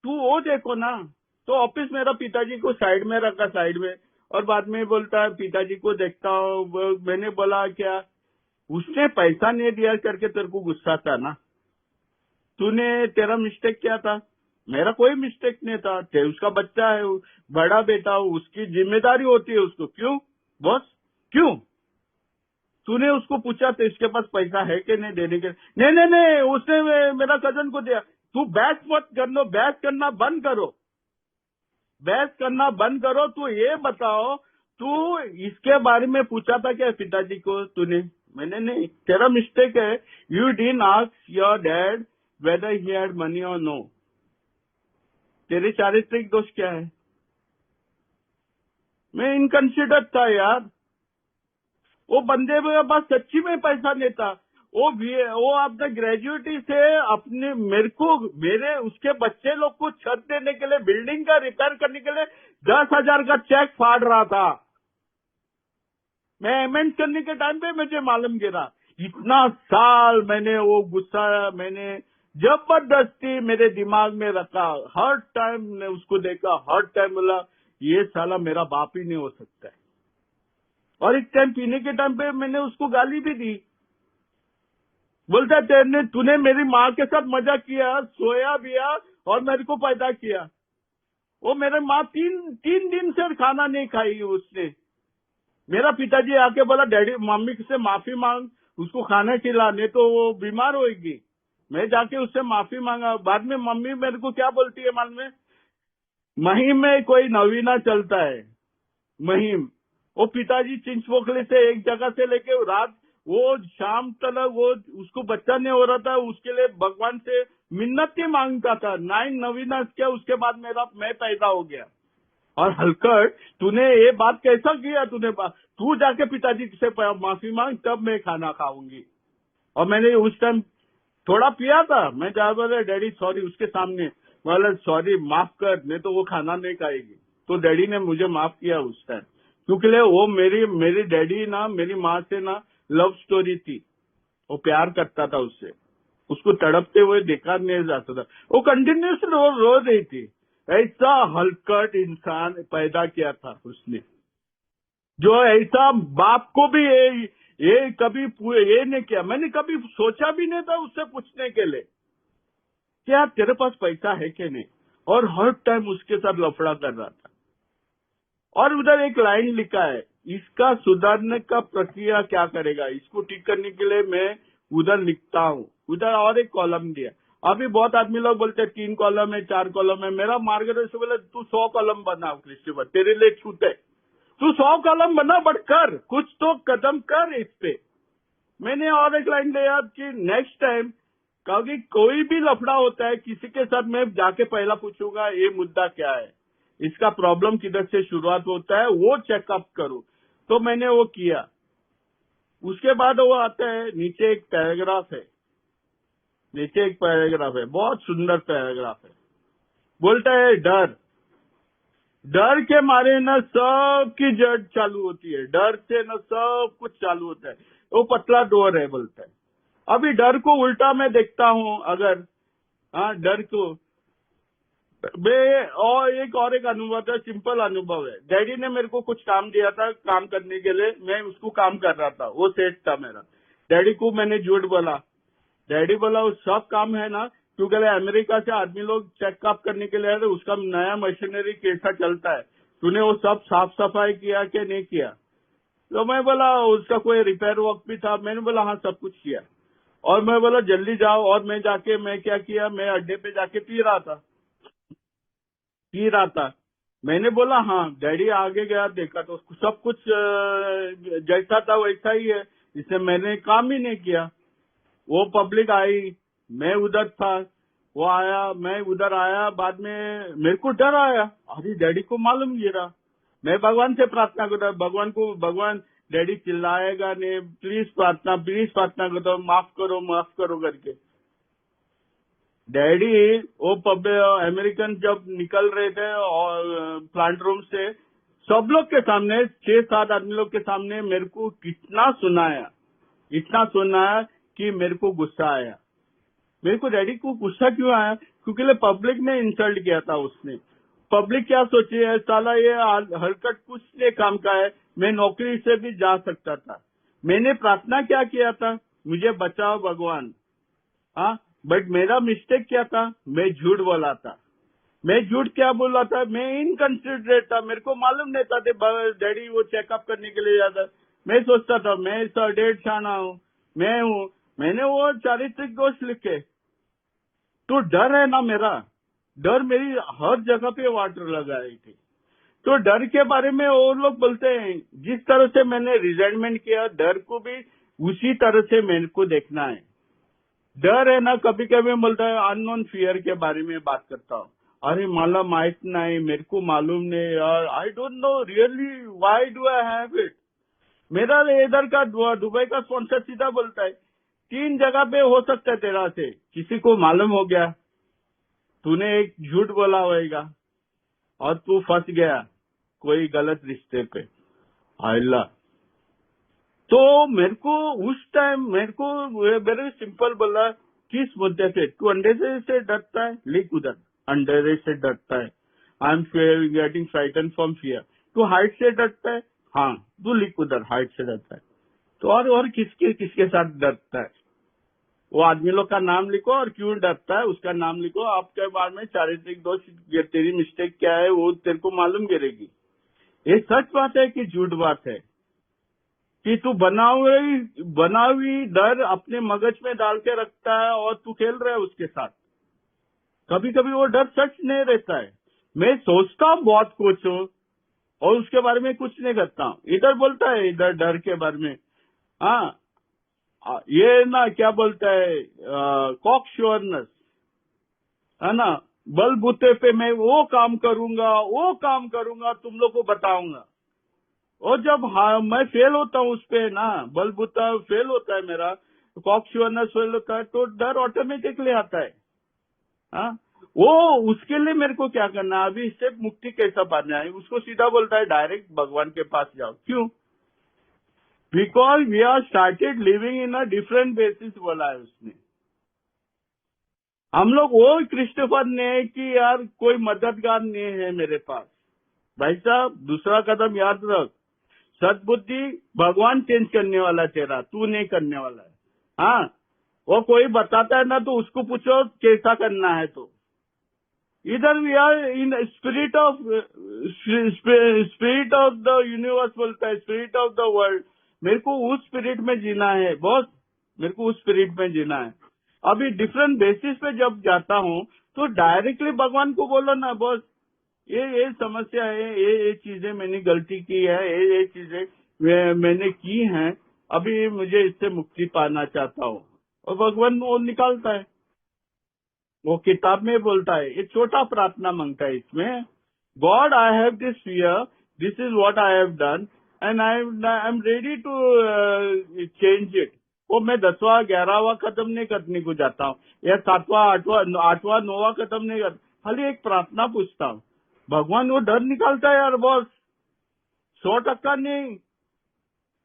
तू वो देखो ना। तो ऑफिस मेरा पिताजी को साइड में रखा, साइड में, और बाद में बोलता है पिताजी को देखता हूँ। मैंने बोला क्या, उसने पैसा नहीं दिया करके तेरे को गुस्सा था ना, तूने, तेरा मिस्टेक क्या था? मेरा कोई मिस्टेक नहीं था, उसका बच्चा है, बड़ा बेटा, उसकी जिम्मेदारी होती है उसको। क्यों बॉस, क्यों? तूने उसको पूछा तो इसके पास पैसा है कि नहीं देने के? नहीं नहीं नहीं, उसने मेरा कजन को दिया। तू बहस मत कर लो, बहस करना बंद करो, बहस करना बंद करो। तू ये बताओ, तू इसके बारे में पूछा था क्या पिताजी को तूने? मैंने नहीं, तेरा मिस्टेक है। You didn't ask your dad weather he had money और नो। तेरे चारित्रिक दोष क्या है? मैं इनकंसिडर था यार, वो बंदे के पास सच्ची में पैसा नहीं था। वो अपने ग्रेजुएटी से अपने मेरे उसके बच्चे लोग को छत देने के लिए, बिल्डिंग का रिपेयर करने के लिए 10,000 का चेक फाड़ रहा था। मैं अमेंड करने के टाइम पे मुझे मालूम गिरा। इतना साल मैंने वो गुस्सा, मैंने जबरदस्ती मेरे दिमाग में रखा। हर टाइम ने उसको देखा, हर टाइम बोला ये साला मेरा बाप ही नहीं हो सकता है। और एक टाइम पीने के टाइम पे मैंने उसको गाली भी दी। बोलता तूने मेरी माँ के साथ मजा किया, सोया बिया और मेरे को पैदा किया। वो मेरे माँ तीन दिन से खाना नहीं खाई उसने। मेरा पिताजी आके बोला डैडी मम्मी से माफी मांग, उसको खाना खिला, नहीं तो वो बीमार होगी। मैं जाके उससे माफी मांगा। बाद में मम्मी मेरे को क्या बोलती है मालूम है? मुहिम में कोई नवीना चलता है, मुहिम। वो पिताजी चिंचपोकली से एक जगह से लेके रात, वो शाम तक वो उसको बच्चा नहीं हो रहा था, उसके लिए भगवान से मिन्नत ही मांगता था। 9 नवीना किया, उसके बाद मैं पैदा हो गया। और हलकट, तूने ये बात कैसा किया? तू जाके पिताजी से माफी मांग, तब मैं खाना खाऊंगी। और मैंने उस टाइम थोड़ा पिया था, मैं जा बोला डैडी सॉरी, उसके सामने बोला सॉरी माफ कर, नहीं तो वो खाना नहीं खाएगी। तो डैडी ने मुझे माफ किया उस टाइम, क्योंकि वो मेरी डैडी ना मेरी माँ से ना लव स्टोरी थी। वो प्यार करता था उससे, उसको तड़पते हुए देखा नहीं जाता था। वो कंटिन्यूसली रो रही थी। ऐसा हलकट इंसान पैदा किया था उसने, जो ऐसा बाप को भी ये कभी ये नहीं किया। मैंने कभी सोचा भी नहीं था उससे पूछने के लिए क्या तेरे पास पैसा है कि नहीं, और हर टाइम उसके साथ लफड़ा कर रहा था। और उधर एक लाइन लिखा है, इसका सुधारने का प्रक्रिया क्या करेगा, इसको ठीक करने के लिए मैं उधर लिखता हूँ। उधर और एक कॉलम दिया। अभी बहुत आदमी लोग बोलते हैं 3 कॉलम है, 4 कॉलम है। मेरा मार्गदर्शन बोले तू 100 कॉलम बनाओ क्रिस्टोफर, तेरे लिए छूट है। तू 100 कॉलम बना, बट कर कुछ तो कदम कर इस पे। मैंने और एक लाइन दिया कि नेक्स्ट टाइम क्योंकि कोई भी लफड़ा होता है किसी के साथ, मैं जाके पहला पूछूंगा ये मुद्दा क्या है, इसका प्रॉब्लम किधर से शुरुआत होता है, वो चेकअप करो। तो मैंने वो किया। उसके बाद वो आता है, नीचे एक पैराग्राफ है, नीचे एक पैराग्राफ है, बहुत सुंदर पैराग्राफ है। बोलता है डर, डर के मारे न सबकी जड़ चालू होती है, डर से न सब कुछ चालू होता है। वो पतला डोर है बोलता है। अभी डर को उल्टा मैं देखता हूँ, अगर हाँ डर को मैं, और एक अनुभव था, सिंपल अनुभव है। डैडी ने मेरे को कुछ काम दिया था काम करने के लिए, मैं उसको काम कर रहा था, वो सेट था मेरा। डैडी को मैंने झूठ बोला। डैडी बोला वो सब काम है ना, क्योंकि अमेरिका से आदमी लोग चेकअप करने के लिए आए थे, उसका नया मशीनरी कैसा चलता है, तूने वो सब साफ सफाई किया कि नहीं किया? तो मैं बोला उसका कोई रिपेयर वर्क भी था। मैंने बोला हाँ सब कुछ किया। और मैं बोला जल्दी जाओ। और मैं क्या किया, मैं अड्डे पे जाके पी रहा था। पी रहा था। मैंने बोला हाँ। डैडी आगे गया, देखा तो सब कुछ जैसा था वैसा ही है, इससे मैंने काम ही नहीं किया। वो पब्लिक आई, मैं उधर था, वो आया, मैं उधर आया, बाद में मेरे को डर आया, अरे डैडी को मालूम गिरा। मैं भगवान से प्रार्थना करता, भगवान डैडी चिल्लाएगा नहीं, प्लीज प्रार्थना करता हूँ, माफ करो करके। डैडी वो अमेरिकन जब निकल रहे थे और प्लांट रूम से, सब लोग के सामने, 6-7 आदमी लोग के सामने मेरे को इतना सुनाया कि मेरे को गुस्सा आया। मेरे को डैडी को गुस्सा क्यों आया? क्योंकि पब्लिक ने इंसल्ट किया था उसने। पब्लिक क्या सोची है, साला ये हरकत कुछ ने काम का है, मैं नौकरी से भी जा सकता था। मैंने प्रार्थना क्या किया था, मुझे बचाओ भगवान। हाँ, बट मेरा मिस्टेक क्या था, मैं झूठ बोला था। मैं झूठ क्या बोला था, मैं इनकंसिडरेट था, मेरे को मालूम नहीं था डैडी वो चेकअप करने के लिए जाता। मैं सोचता था मैं 1.5 शाना हूँ, मैं हूँ। मैंने वो चारित्रिक दोष लिखे। तो डर है ना, मेरा डर मेरी हर जगह पे वाटर लगाई थी। तो डर के बारे में और लोग बोलते हैं, जिस तरह से मैंने रिजाइनमेंट किया, डर को भी उसी तरह से मेरे को देखना है। डर है ना, कभी कभी बोलता है अननोन फियर के बारे में बात करता हूँ। अरे मला माहित नहीं, मेरे को मालूम नहीं यार, I don't know really why do I have it. मेरा इधर का दुबई का स्पॉन्सर सीधा बोलता है 3 जगह पे हो सकता है तेरा से, किसी को मालूम हो गया, तूने एक झूठ बोला होगा और तू फंस गया कोई गलत रिश्ते पे। अल्लाह। तो मेरे को उस टाइम मेरे सिंपल बोला, किस मुद्दे से? तू अंधेरे से डरता है, लिख उधर, अंधेरे से डरता है। I am getting frighten from fear. तू हाइट से डरता है, हाँ, तू लिख उधर, हाइट से डरता है। तो और किसके साथ डरता है? वो आदमी लोग का नाम लिखो और क्यों डरता है उसका नाम लिखो। आपके बारे में चारित्रिक दोष, तेरी मिस्टेक क्या है वो तेरे को मालूम गिरेगी। ये सच बात है कि झूठ बात है कि तू बनावी डर अपने मगज में डाल के रखता है और तू खेल रहा है उसके साथ। कभी कभी वो डर सच नहीं रहता है। मैं सोचता हूँ बहुत कुछ हो और उसके बारे में कुछ नहीं करता हूँ। इधर बोलता है, इधर डर के बारे में, हाँ ये ना क्या बोलता है, कॉक श्योरनेस है ना, बलबूते पे मैं वो काम करूंगा तुम लोग को बताऊंगा। और जब मैं फेल होता हूँ उस पे ना, बलबूता फेल होता है मेरा, कॉक श्योरनेस फेल होता है, तो डर ऑटोमेटिकली आता है। हाँ, वो उसके लिए मेरे को क्या करना है, अभी इससे मुक्ति कैसा पाना है? उसको सीधा बोलता है डायरेक्ट भगवान के पास जाओ। क्यों? Because we are started living in a different basis, बोला है उसने। हम लोग वो क्रिस्टोफर ने कि यार कोई मददगार नहीं है मेरे पास। भाई साहब, दूसरा कदम याद रख, सद्बुद्धि भगवान चेंज करने वाला तेरा, तू नहीं करने वाला है। हाँ, वो कोई बताता है ना तो उसको पूछो कैसा करना है। तो इधर we are in spirit of the universe, बोलता है स्पिरिट ऑफ द वर्ल्ड। मेरे को उस स्पिरिट में जीना है बॉस, मेरे को उस स्पिरिट में जीना है। अभी डिफरेंट बेसिस पे जब जाता हूँ तो डायरेक्टली भगवान को बोलो ना, बॉस ये समस्या है, ये चीजें मैंने गलती की है, ये चीजें मैंने की हैं, अभी मुझे इससे मुक्ति पाना चाहता हूँ। और भगवान वो निकालता है। वो किताब में बोलता है, एक छोटा प्रार्थना मांगता है इसमें, God I have this fear, this is what I have done and I am ready to change it. वो मैं 10वां 11वां कदम नहीं करने को जाता हूँ, या 7वां 8वां 9वां कदम नहीं करता, खाली एक प्रार्थना पूछता हूँ। भगवान वो डर निकालता है यार बॉस, 100% नहीं,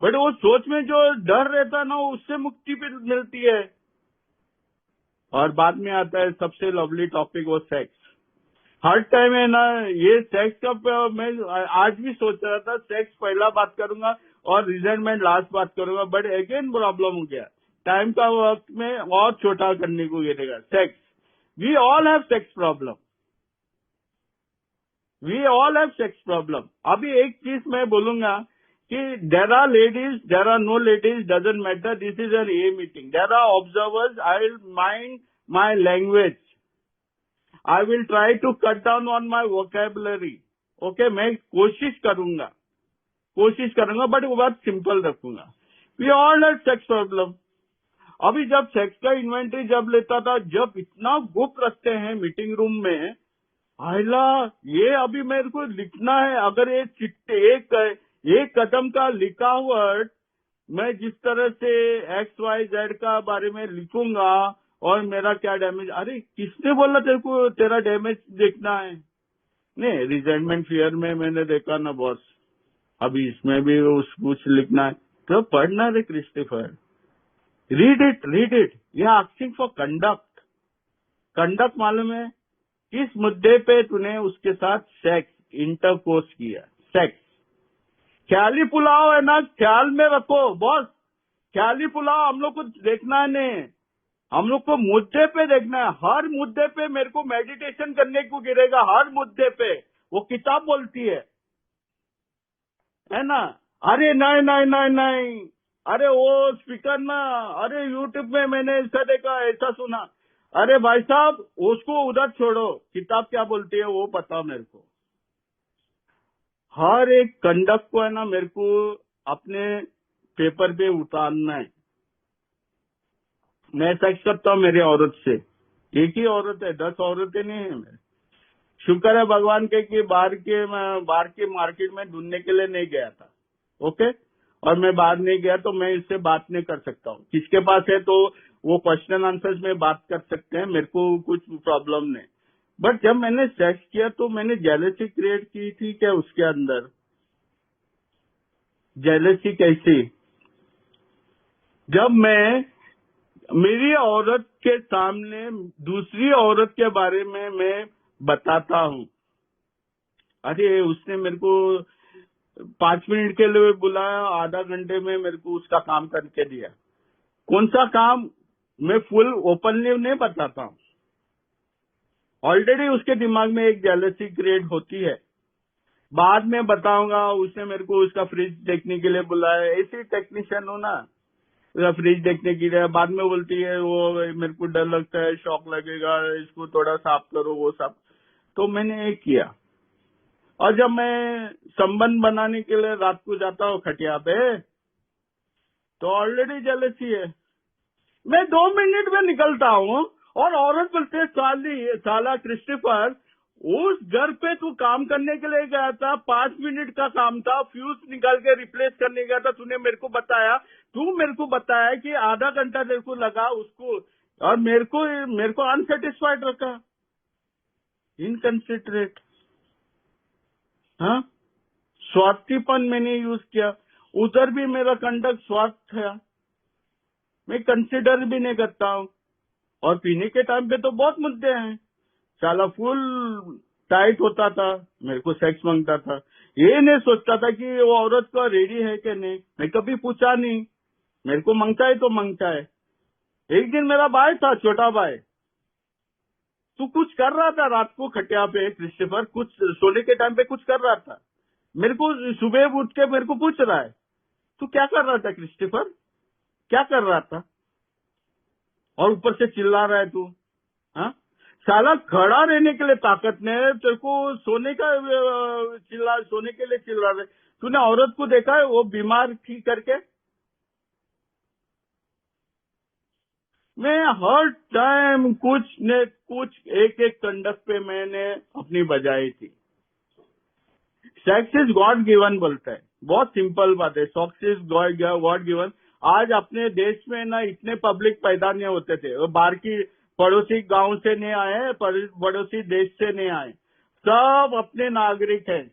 बट वो सोच में जो डर रहता है ना, उससे मुक्ति भी मिलती है। और बाद में आता है सबसे लवली टॉपिक, वो सेक्स। हर टाइम है ना ये सेक्स का, मैं आज भी सोच रहा था सेक्स पहला बात करूंगा और रिजल्टमेंट लास्ट बात करूंगा, बट अगेन प्रॉब्लम हो गया, टाइम का वक्त में और छोटा करने को गिरेगा। Sex, we all have sex problem, we all have sex problem. अभी एक चीज मैं बोलूंगा कि there are ladies, there are no ladies, doesn't matter, this is an a meeting, there are observers, I will mind my language, I will try to cut down on my vocabulary. Okay, मैं कोशिश करूंगा, but वो बात simple रखूंगा। We all have sex problem. अभी जब sex का inventory जब लेता था, जब इतना गुप्त रखते हैं मीटिंग रूम में, आयला ये अभी मेरे को लिखना है। अगर ये चिट्ठे एक कदम का लिखा वर्ड मैं जिस तरह से XYZ का बारे में लिखूंगा और मेरा क्या डैमेज, अरे किसने बोला तेरे को तेरा डैमेज देखना है? नहीं, रिजेंटमेंट फियर में मैंने देखा ना बॉस, अभी इसमें भी कुछ लिखना है तो पढ़ना रे क्रिस्टोफर, रीड इट। ये आस्किंग फॉर कंडक्ट मालूम है? किस मुद्दे पे तूने उसके साथ सेक्स इंटरकोर्स किया? सेक्स ख्याली पुलाव है ना, ख्याल में रखो बॉस। ख्याली पुलाव हम लोग को देखना नहीं, हम लोग को मुद्दे पे देखना है। हर मुद्दे पे मेरे को मेडिटेशन करने को गिरेगा, हर मुद्दे पे। वो किताब बोलती है ना? अरे नहीं, अरे वो स्पीकर ना, अरे यूट्यूब में मैंने ऐसा देखा, ऐसा सुना। अरे भाई साहब, उसको उधर छोड़ो, किताब क्या बोलती है वो पता मेरे को। हर एक कंडक्ट को है ना मेरे को अपने पेपर पे उतारना है। मैं सेक्स करता हूँ मेरी औरत से, एक ही औरत है, 10 औरतें नहीं है मेरे। शुक्र है भगवान के कि बाहर के मार्केट में ढूंढने के लिए नहीं गया था। ओके, और मैं बाहर नहीं गया तो मैं इससे बात नहीं कर सकता हूँ। किसके पास है तो वो क्वेश्चन आंसर्स में बात कर सकते हैं, मेरे को कुछ प्रॉब्लम नहीं। बट जब मैंने सेक्स किया तो मैंने जेलसी क्रिएट की थी क्या उसके अंदर? जेलसी कैसी? जब मैं मेरी औरत के सामने दूसरी औरत के बारे में मैं बताता हूँ, अरे उसने मेरे को 5 मिनट के लिए बुलाया, आधा घंटे में मेरे को उसका काम करके दिया। कौन सा काम मैं फुल ओपनली नहीं बताता हूँ। ऑलरेडी उसके दिमाग में एक जेलसी क्रिएट होती है। बाद में बताऊंगा, उसने मेरे को उसका फ्रिज देखने के लिए बुलाया, ऐसी टेक्नीशियन हो ना, उसका फ्रिज देखने के लिए। बाद में बोलती है वो मेरे को डर लगता है, शॉक लगेगा, इसको थोड़ा साफ करो, वो सब। तो मैंने ये किया। और जब मैं संबंध बनाने के लिए रात को जाता हूँ खटिया पे, तो ऑलरेडी जेलसी है। मैं 2 मिनट में निकलता हूँ और औरत बोलते है, साला क्रिस्टोफर, उस घर पे तू काम करने के लिए गया था, 5 मिनट का काम था, फ्यूज निकाल के रिप्लेस करने गया था, तूने मेरे को बताया, कि आधा घंटा तेरे को लगा उसको, और मेरे को अनसेटिस्फाइड रखा, इनकंसिडरेट। हाँ, स्वार्थीपन मैंने यूज किया। उधर भी मेरा कंडक्ट स्वार्थ था, मैं कंसिडर भी नहीं करता हूँ। और पीने के टाइम पे तो बहुत मुद्दे हैं। साला फुल टाइट होता था, मेरे को सेक्स मांगता था, ये नहीं सोचता था कि वो औरत का रेडी है कि नहीं। मैं कभी पूछा नहीं, मेरे को मांगता है तो मांगता है। एक दिन मेरा भाई था, छोटा भाई, तू कुछ कर रहा था रात को खटिया पे क्रिस्टोफर, कुछ सोने के टाइम पे कुछ कर रहा था। मेरे को सुबह उठ के मेरे को पूछ रहा है, तू क्या कर रहा था क्रिस्टोफर, क्या कर रहा था? और ऊपर से चिल्ला रहा है तू। हाँ, साला खड़ा रहने के लिए ताकत नहीं, तेरे को सोने के लिए चिल्ला रहे। तूने औरत को देखा है वो बीमार थी करके? मैं हर टाइम कुछ न कुछ एक कंडक्ट पे मैंने अपनी बजाई थी। सेक्स इज गॉड गिवन बोलता है, बहुत सिंपल बात है। Sex is God given. आज अपने देश में ना इतने पब्लिक पैदा नहीं होते थे, वो बाहर की पड़ोसी गांव से नहीं आए, पड़ोसी देश से नहीं आए, सब अपने नागरिक है,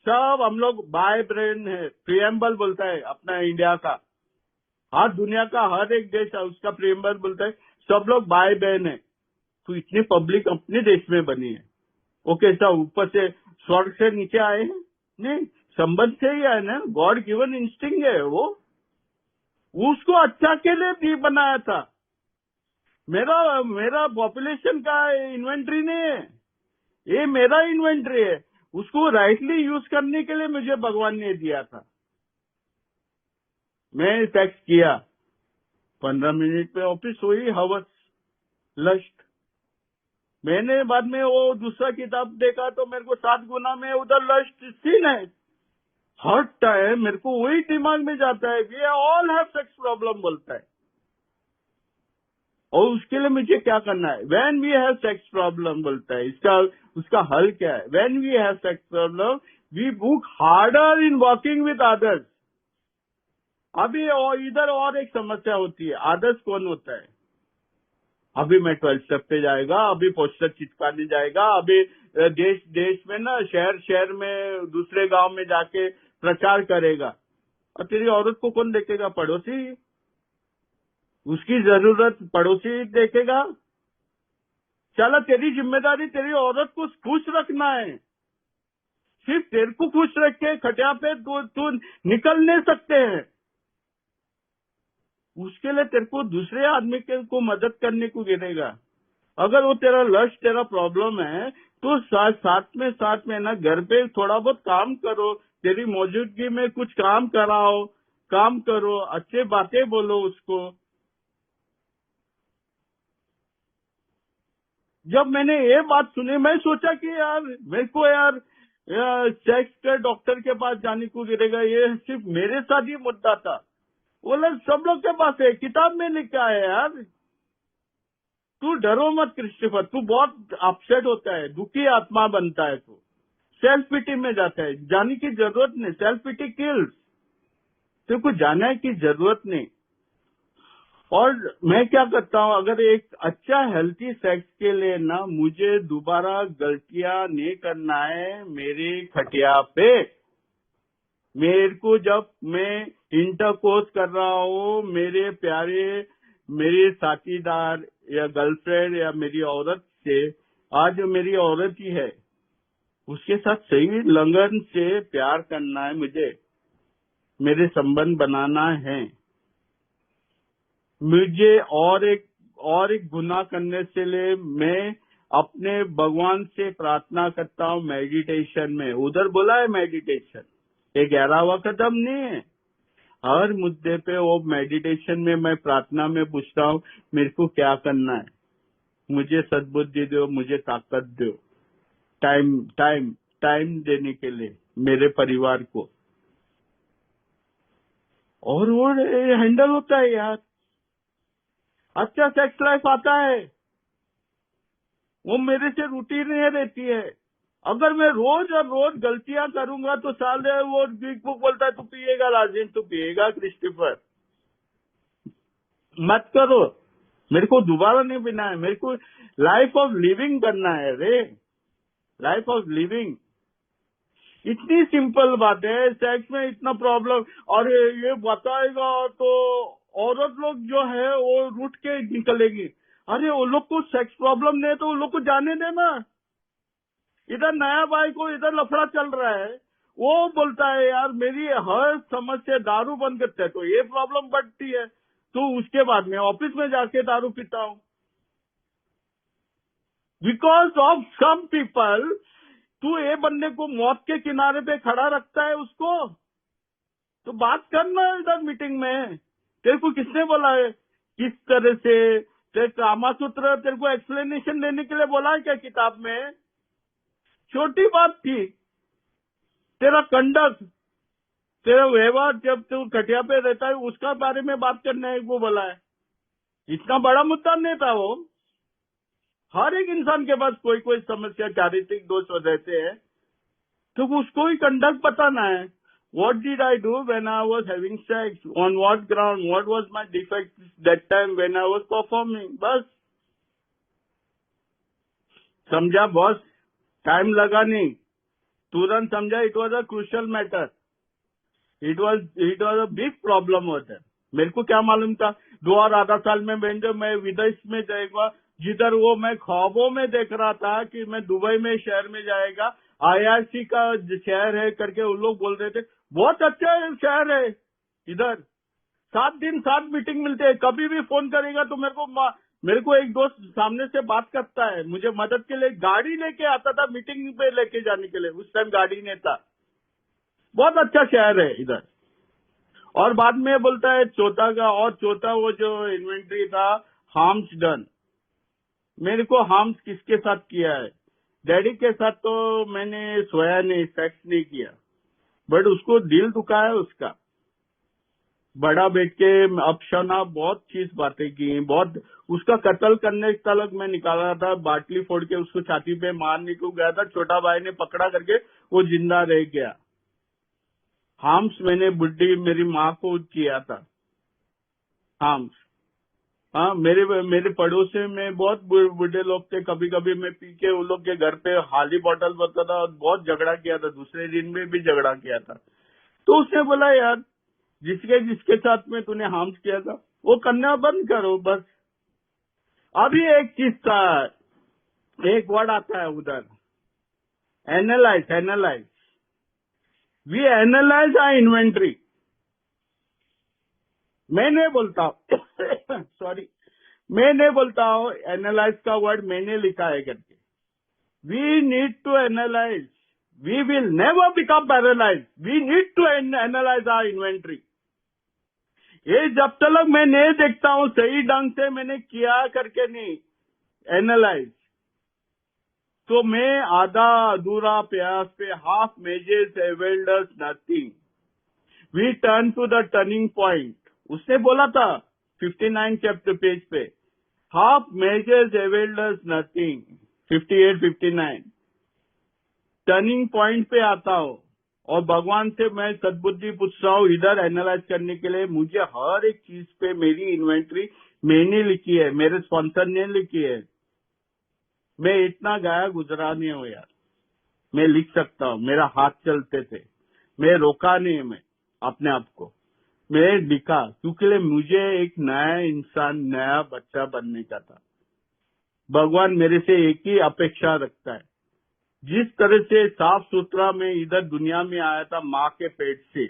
सब हम लोग भाई बहन है। प्रियम्बल बोलता है अपना इंडिया का, हर दुनिया का हर एक देश है उसका प्रियम्बल बोलता है, सब लोग भाई बहन है। तो इतनी पब्लिक अपने देश में बनी है। ओके, सब ऊपर से स्वर्ग से नीचे आए हैं? नहीं, संबंध से ही आए ना, गॉड गिवन इंस्टिंग है वो। उसको अच्छा के लिए भी बनाया था। मेरा पॉपुलेशन का इन्वेंट्री नहीं है, ये मेरा इन्वेंट्री है। उसको राइटली यूज करने के लिए मुझे भगवान ने दिया था। मैं सेक्स किया, 15 मिनट में ऑफिस हुई, हवस, लस्ट, मैंने बाद में वो दूसरा किताब देखा तो मेरे को 7 गुना में उधर लस्ट सीन है। हर टाइम मेरे को वही दिमाग में जाता है, we all have sex problem बोलता है। और उसके लिए मुझे क्या करना है? When we have sex problem बोलता है, इसका उसका हल क्या है? When we have sex problem we work harder in working with others. अभी और इधर और एक समस्या होती है, अदर्स कौन होता है? अभी मैं 12 स्टेप पे जाएगा, अभी पोस्टर चिपकाने जाएगा, अभी देश देश में ना, शहर शहर में, दूसरे गांव में जाके प्रचार करेगा। और तेरी औरत को कौन देखेगा? पड़ोसी। उसकी जरूरत पड़ोसी देखेगा। चलो, तेरी जिम्मेदारी तेरी औरत को खुश रखना है। सिर्फ तेरे को खुश रख के खटिया पे तू निकल नहीं सकते हैं। उसके लिए तेरे को दूसरे आदमी के को मदद करने को गिरेगा। अगर वो तेरा लक्ष्य, तेरा प्रॉब्लम है, तो साथ में ना घर पे थोड़ा बहुत काम करो, तेरी मौजूदगी में कुछ काम कराओ, काम करो, अच्छे बातें बोलो उसको। जब मैंने ये बात सुनी, मैं सोचा कि यार मेरे को यार सेक्स के डॉक्टर के पास जाने को गिरेगा, ये सिर्फ मेरे साथ ही मुद्दा था। बोले सब लोग के पास है, किताब में लिखा है यार। तू डरो मत क्रिस्टोफर, तू बहुत अपसेट होता है, दुखी आत्मा बनता है, तू सेल्फ पिटी में जाता है। जाने की जरूरत नहीं, सेल्फ पिटी किल्स। तेरे को जाने की जरूरत नहीं। और मैं क्या करता हूँ, अगर एक अच्छा हेल्थी सेक्स के लिए ना, मुझे दोबारा गलतियां नहीं करना है मेरी खटिया पे। मेरे को जब मैं इंटरकोर्स कर रहा हूँ मेरे प्यारे, मेरे साथीदार या गर्लफ्रेंड या मेरी औरत से, आज मेरी औरत ही है, उसके साथ सही लगन से प्यार करना है मुझे, मेरे संबंध बनाना है। मुझे और एक गुनाह करने से लिए मैं अपने भगवान से प्रार्थना करता हूँ मेडिटेशन में। उधर बोला है मेडिटेशन, ये 11वां कदम नहीं है। हर मुद्दे पे वो मेडिटेशन में मैं प्रार्थना में पूछता हूँ, मेरे को क्या करना है? मुझे सद्बुद्धि दो, मुझे ताकत दो, टाइम टाइम टाइम देने के लिए मेरे परिवार को। और वो हैंडल होता है यार। अच्छा सेक्स लाइफ आता है, वो मेरे से रूटीन नहीं रहती है। अगर मैं रोज और रोज गलतियां करूंगा तो साले वो बिग बुक बोलता है, तू पिएगा राजेन, तू पिएगा क्रिस्टोफर, मत करो। मेरे को दोबारा नहीं पीना है, मेरे को लाइफ ऑफ लिविंग करना है रे, लाइफ ऑफ लिविंग। इतनी सिंपल बात है, सेक्स में इतना प्रॉब्लम। और ये बताएगा तो औरत लोग जो है वो रूठ के निकलेगी। अरे वो लोग को सेक्स प्रॉब्लम नहीं है तो वो लोग को जाने देना। इधर नया भाई को इधर लफड़ा चल रहा है, वो बोलता है यार मेरी हर समस्या दारू बंद करते हैं तो ये प्रॉब्लम बढ़ती है, तो उसके बाद में ऑफिस में जाके दारू पीता हूँ। बिकॉज ऑफ सम पीपल, तू ये बंदे को मौत के किनारे पे खड़ा रखता है उसको, तो बात करना इधर मीटिंग में। तेरे को किसने बोला है किस तरह से तेरे कामासूत्र, तेरे को एक्सप्लेनेशन देने के लिए बोला है क्या किताब में? छोटी बात थी। तेरा कंडक्ट, तेरा व्यवहार जब तू खटिया पे रहता है उसका बारे में बात करने को बोला है। इतना बड़ा मुद्दा नहीं था वो। हर एक इंसान के पास कोई कोई समस्या, चारित्रिक दोष हो रहते हैं, तो उसको ही कंडक्ट बताना है। What did I do when I was having sex? On what ground? What was my defect that time when I was performing? बस समझा बॉस, टाइम लगा नहीं, तुरंत समझा। It was a crucial matter, it was a big problem होता है। मेरे को क्या मालूम था 2 और आधा साल में मैं विदेश में जाएगा, जिधर वो मैं ख्वाबों में देख रहा था कि मैं दुबई में शहर में जाएगा, IRC का शहर है करके उन लोग बोल रहे थे, बहुत अच्छा शहर है। इधर 7 दिन 7 मीटिंग मिलते हैं, कभी भी फोन करेगा तो मेरे को एक दोस्त सामने से बात करता है, मुझे मदद के लिए गाड़ी लेके आता था मीटिंग पे लेके जाने के लिए। उस टाइम गाड़ी नहीं था। बहुत अच्छा शहर है इधर। और बाद में बोलता है चौथा का, और चौथा वो जो इन्वेंट्री था, हार्म्स डन। मेरे को हार्म्स किसके साथ किया है? डैडी के साथ तो मैंने सोया नहीं, सेक्स नहीं किया, बट उसको दिल दुखा है उसका। बड़ा बैठ के अपशना बहुत चीज बातें की, बहुत उसका कत्ल करने तक मैं निकाला था, बाटली फोड़ के उसको छाती पे मारने को गया था, छोटा भाई ने पकड़ा करके वो जिंदा रह गया। हार्म्स मैंने बुढ़ी मेरी माँ को किया था हार्म्स। हाँ, मेरे पड़ोसी में बहुत बूढ़े लोग थे, कभी कभी मैं पी के उन लोग के घर पे खाली बोतल बता था और बहुत झगड़ा किया था, दूसरे दिन में भी झगड़ा किया था। तो उसने बोला यार जिसके जिसके साथ में तूने हार्म्स किया था वो करना बंद करो बस। अभी एक चीज का एक वर्ड आता है उधर, analyse. Analyse, we analyse are inventory. मैं नहीं बोलता सॉरी, मैं नहीं बोलता हूँ एनालाइज का वर्ड मैंने लिखा है करके। We need to analyse, we will never become paralyse, we need to analyse our inventory. ये जब तक मैं नहीं देखता हूँ सही ढंग से मैंने किया करके नहीं एनालाइज, तो मैं आधा अधूरा प्रयास पे half measures availed us nothing, we turn to the turning point. उसने बोला था 59 चैप्टर पेज पे, half measures availed us nothing, 58-59 turning point पे आता हूँ और भगवान से मैं सद्बुद्धि पूछ रहा हूँ इधर एनालाइज करने के लिए। मुझे हर एक चीज पे मेरी इन्वेंट्री मैंने लिखी है, मेरे स्पॉन्सर ने लिखी है। मैं इतना गाया गुजरा नहीं हूँ यार, मैं लिख सकता हूँ, मेरा हाथ चलते थे, मैं रोका नहीं, मैं अपने आप को मैं लिखा क्योंकि मुझे एक नया इंसान नया बच्चा बनने का था। भगवान मेरे से एक ही अपेक्षा रखता है, जिस तरह से साफ सुथरा मैं इधर दुनिया में आया था माँ के पेट से,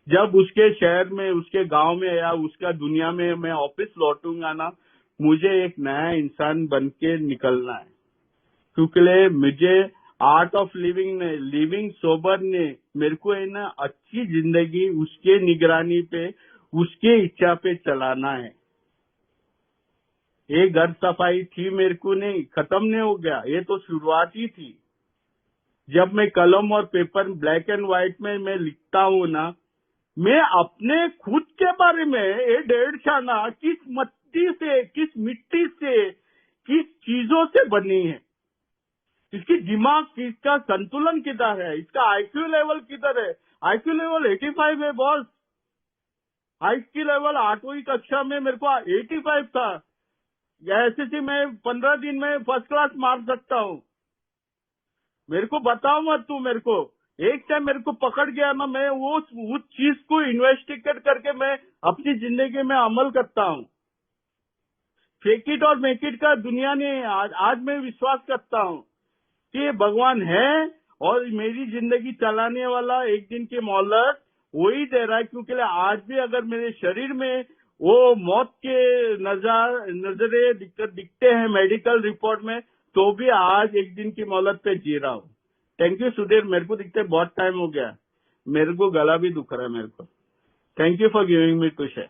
जब उसके शहर में उसके गांव में या उसका दुनिया में मैं ऑफिस लौटूंगा ना, मुझे एक नया इंसान बन के निकलना है। क्योंकि मुझे आर्ट ऑफ लिविंग ने, लिविंग सोबर ने मेरे को है ना अच्छी जिंदगी उसके निगरानी पे उसके इच्छा पे चलाना है। ये घर सफाई थी मेरे को नहीं, खत्म नहीं हो गया, ये तो शुरुआत ही थी। जब मैं कलम और पेपर ब्लैक एंड व्हाइट में मैं लिखता हूँ ना, मैं अपने खुद के बारे में ये 1.5 शाना किस मट्टी से, किस मिट्टी से, किस चीजों से बनी है, इसकी दिमाग इसका संतुलन किधर है, इसका आईक्यू लेवल किधर है। आईक्यू लेवल 85 है बॉस, आईक्यू लेवल 8वीं कक्षा में मेरे को 85 था। ऐसे मैं 15 दिन में फर्स्ट क्लास मार सकता हूँ। मेरे को बताओ मत तू, मेरे को एक टाइम मेरे को पकड़ गया ना, मैं वो उस चीज को इन्वेस्टिगेट करके मैं अपनी जिंदगी में अमल करता हूँ। फेक इट और मेक इट का दुनिया ने आज मैं विश्वास करता हूँ कि भगवान है और मेरी जिंदगी चलाने वाला एक दिन की मोहलत वही दे रहा है। क्योंकि आज भी अगर मेरे शरीर में वो मौत के नजरे दिखते हैं मेडिकल रिपोर्ट में, तो भी आज एक दिन की मोहलत पे जी रहा हूँ। थैंक यू सुधीर, मेरे को दिखते बहुत टाइम हो गया, मेरे को गला भी दुख रहा है मेरे को। Thank you for giving me to share.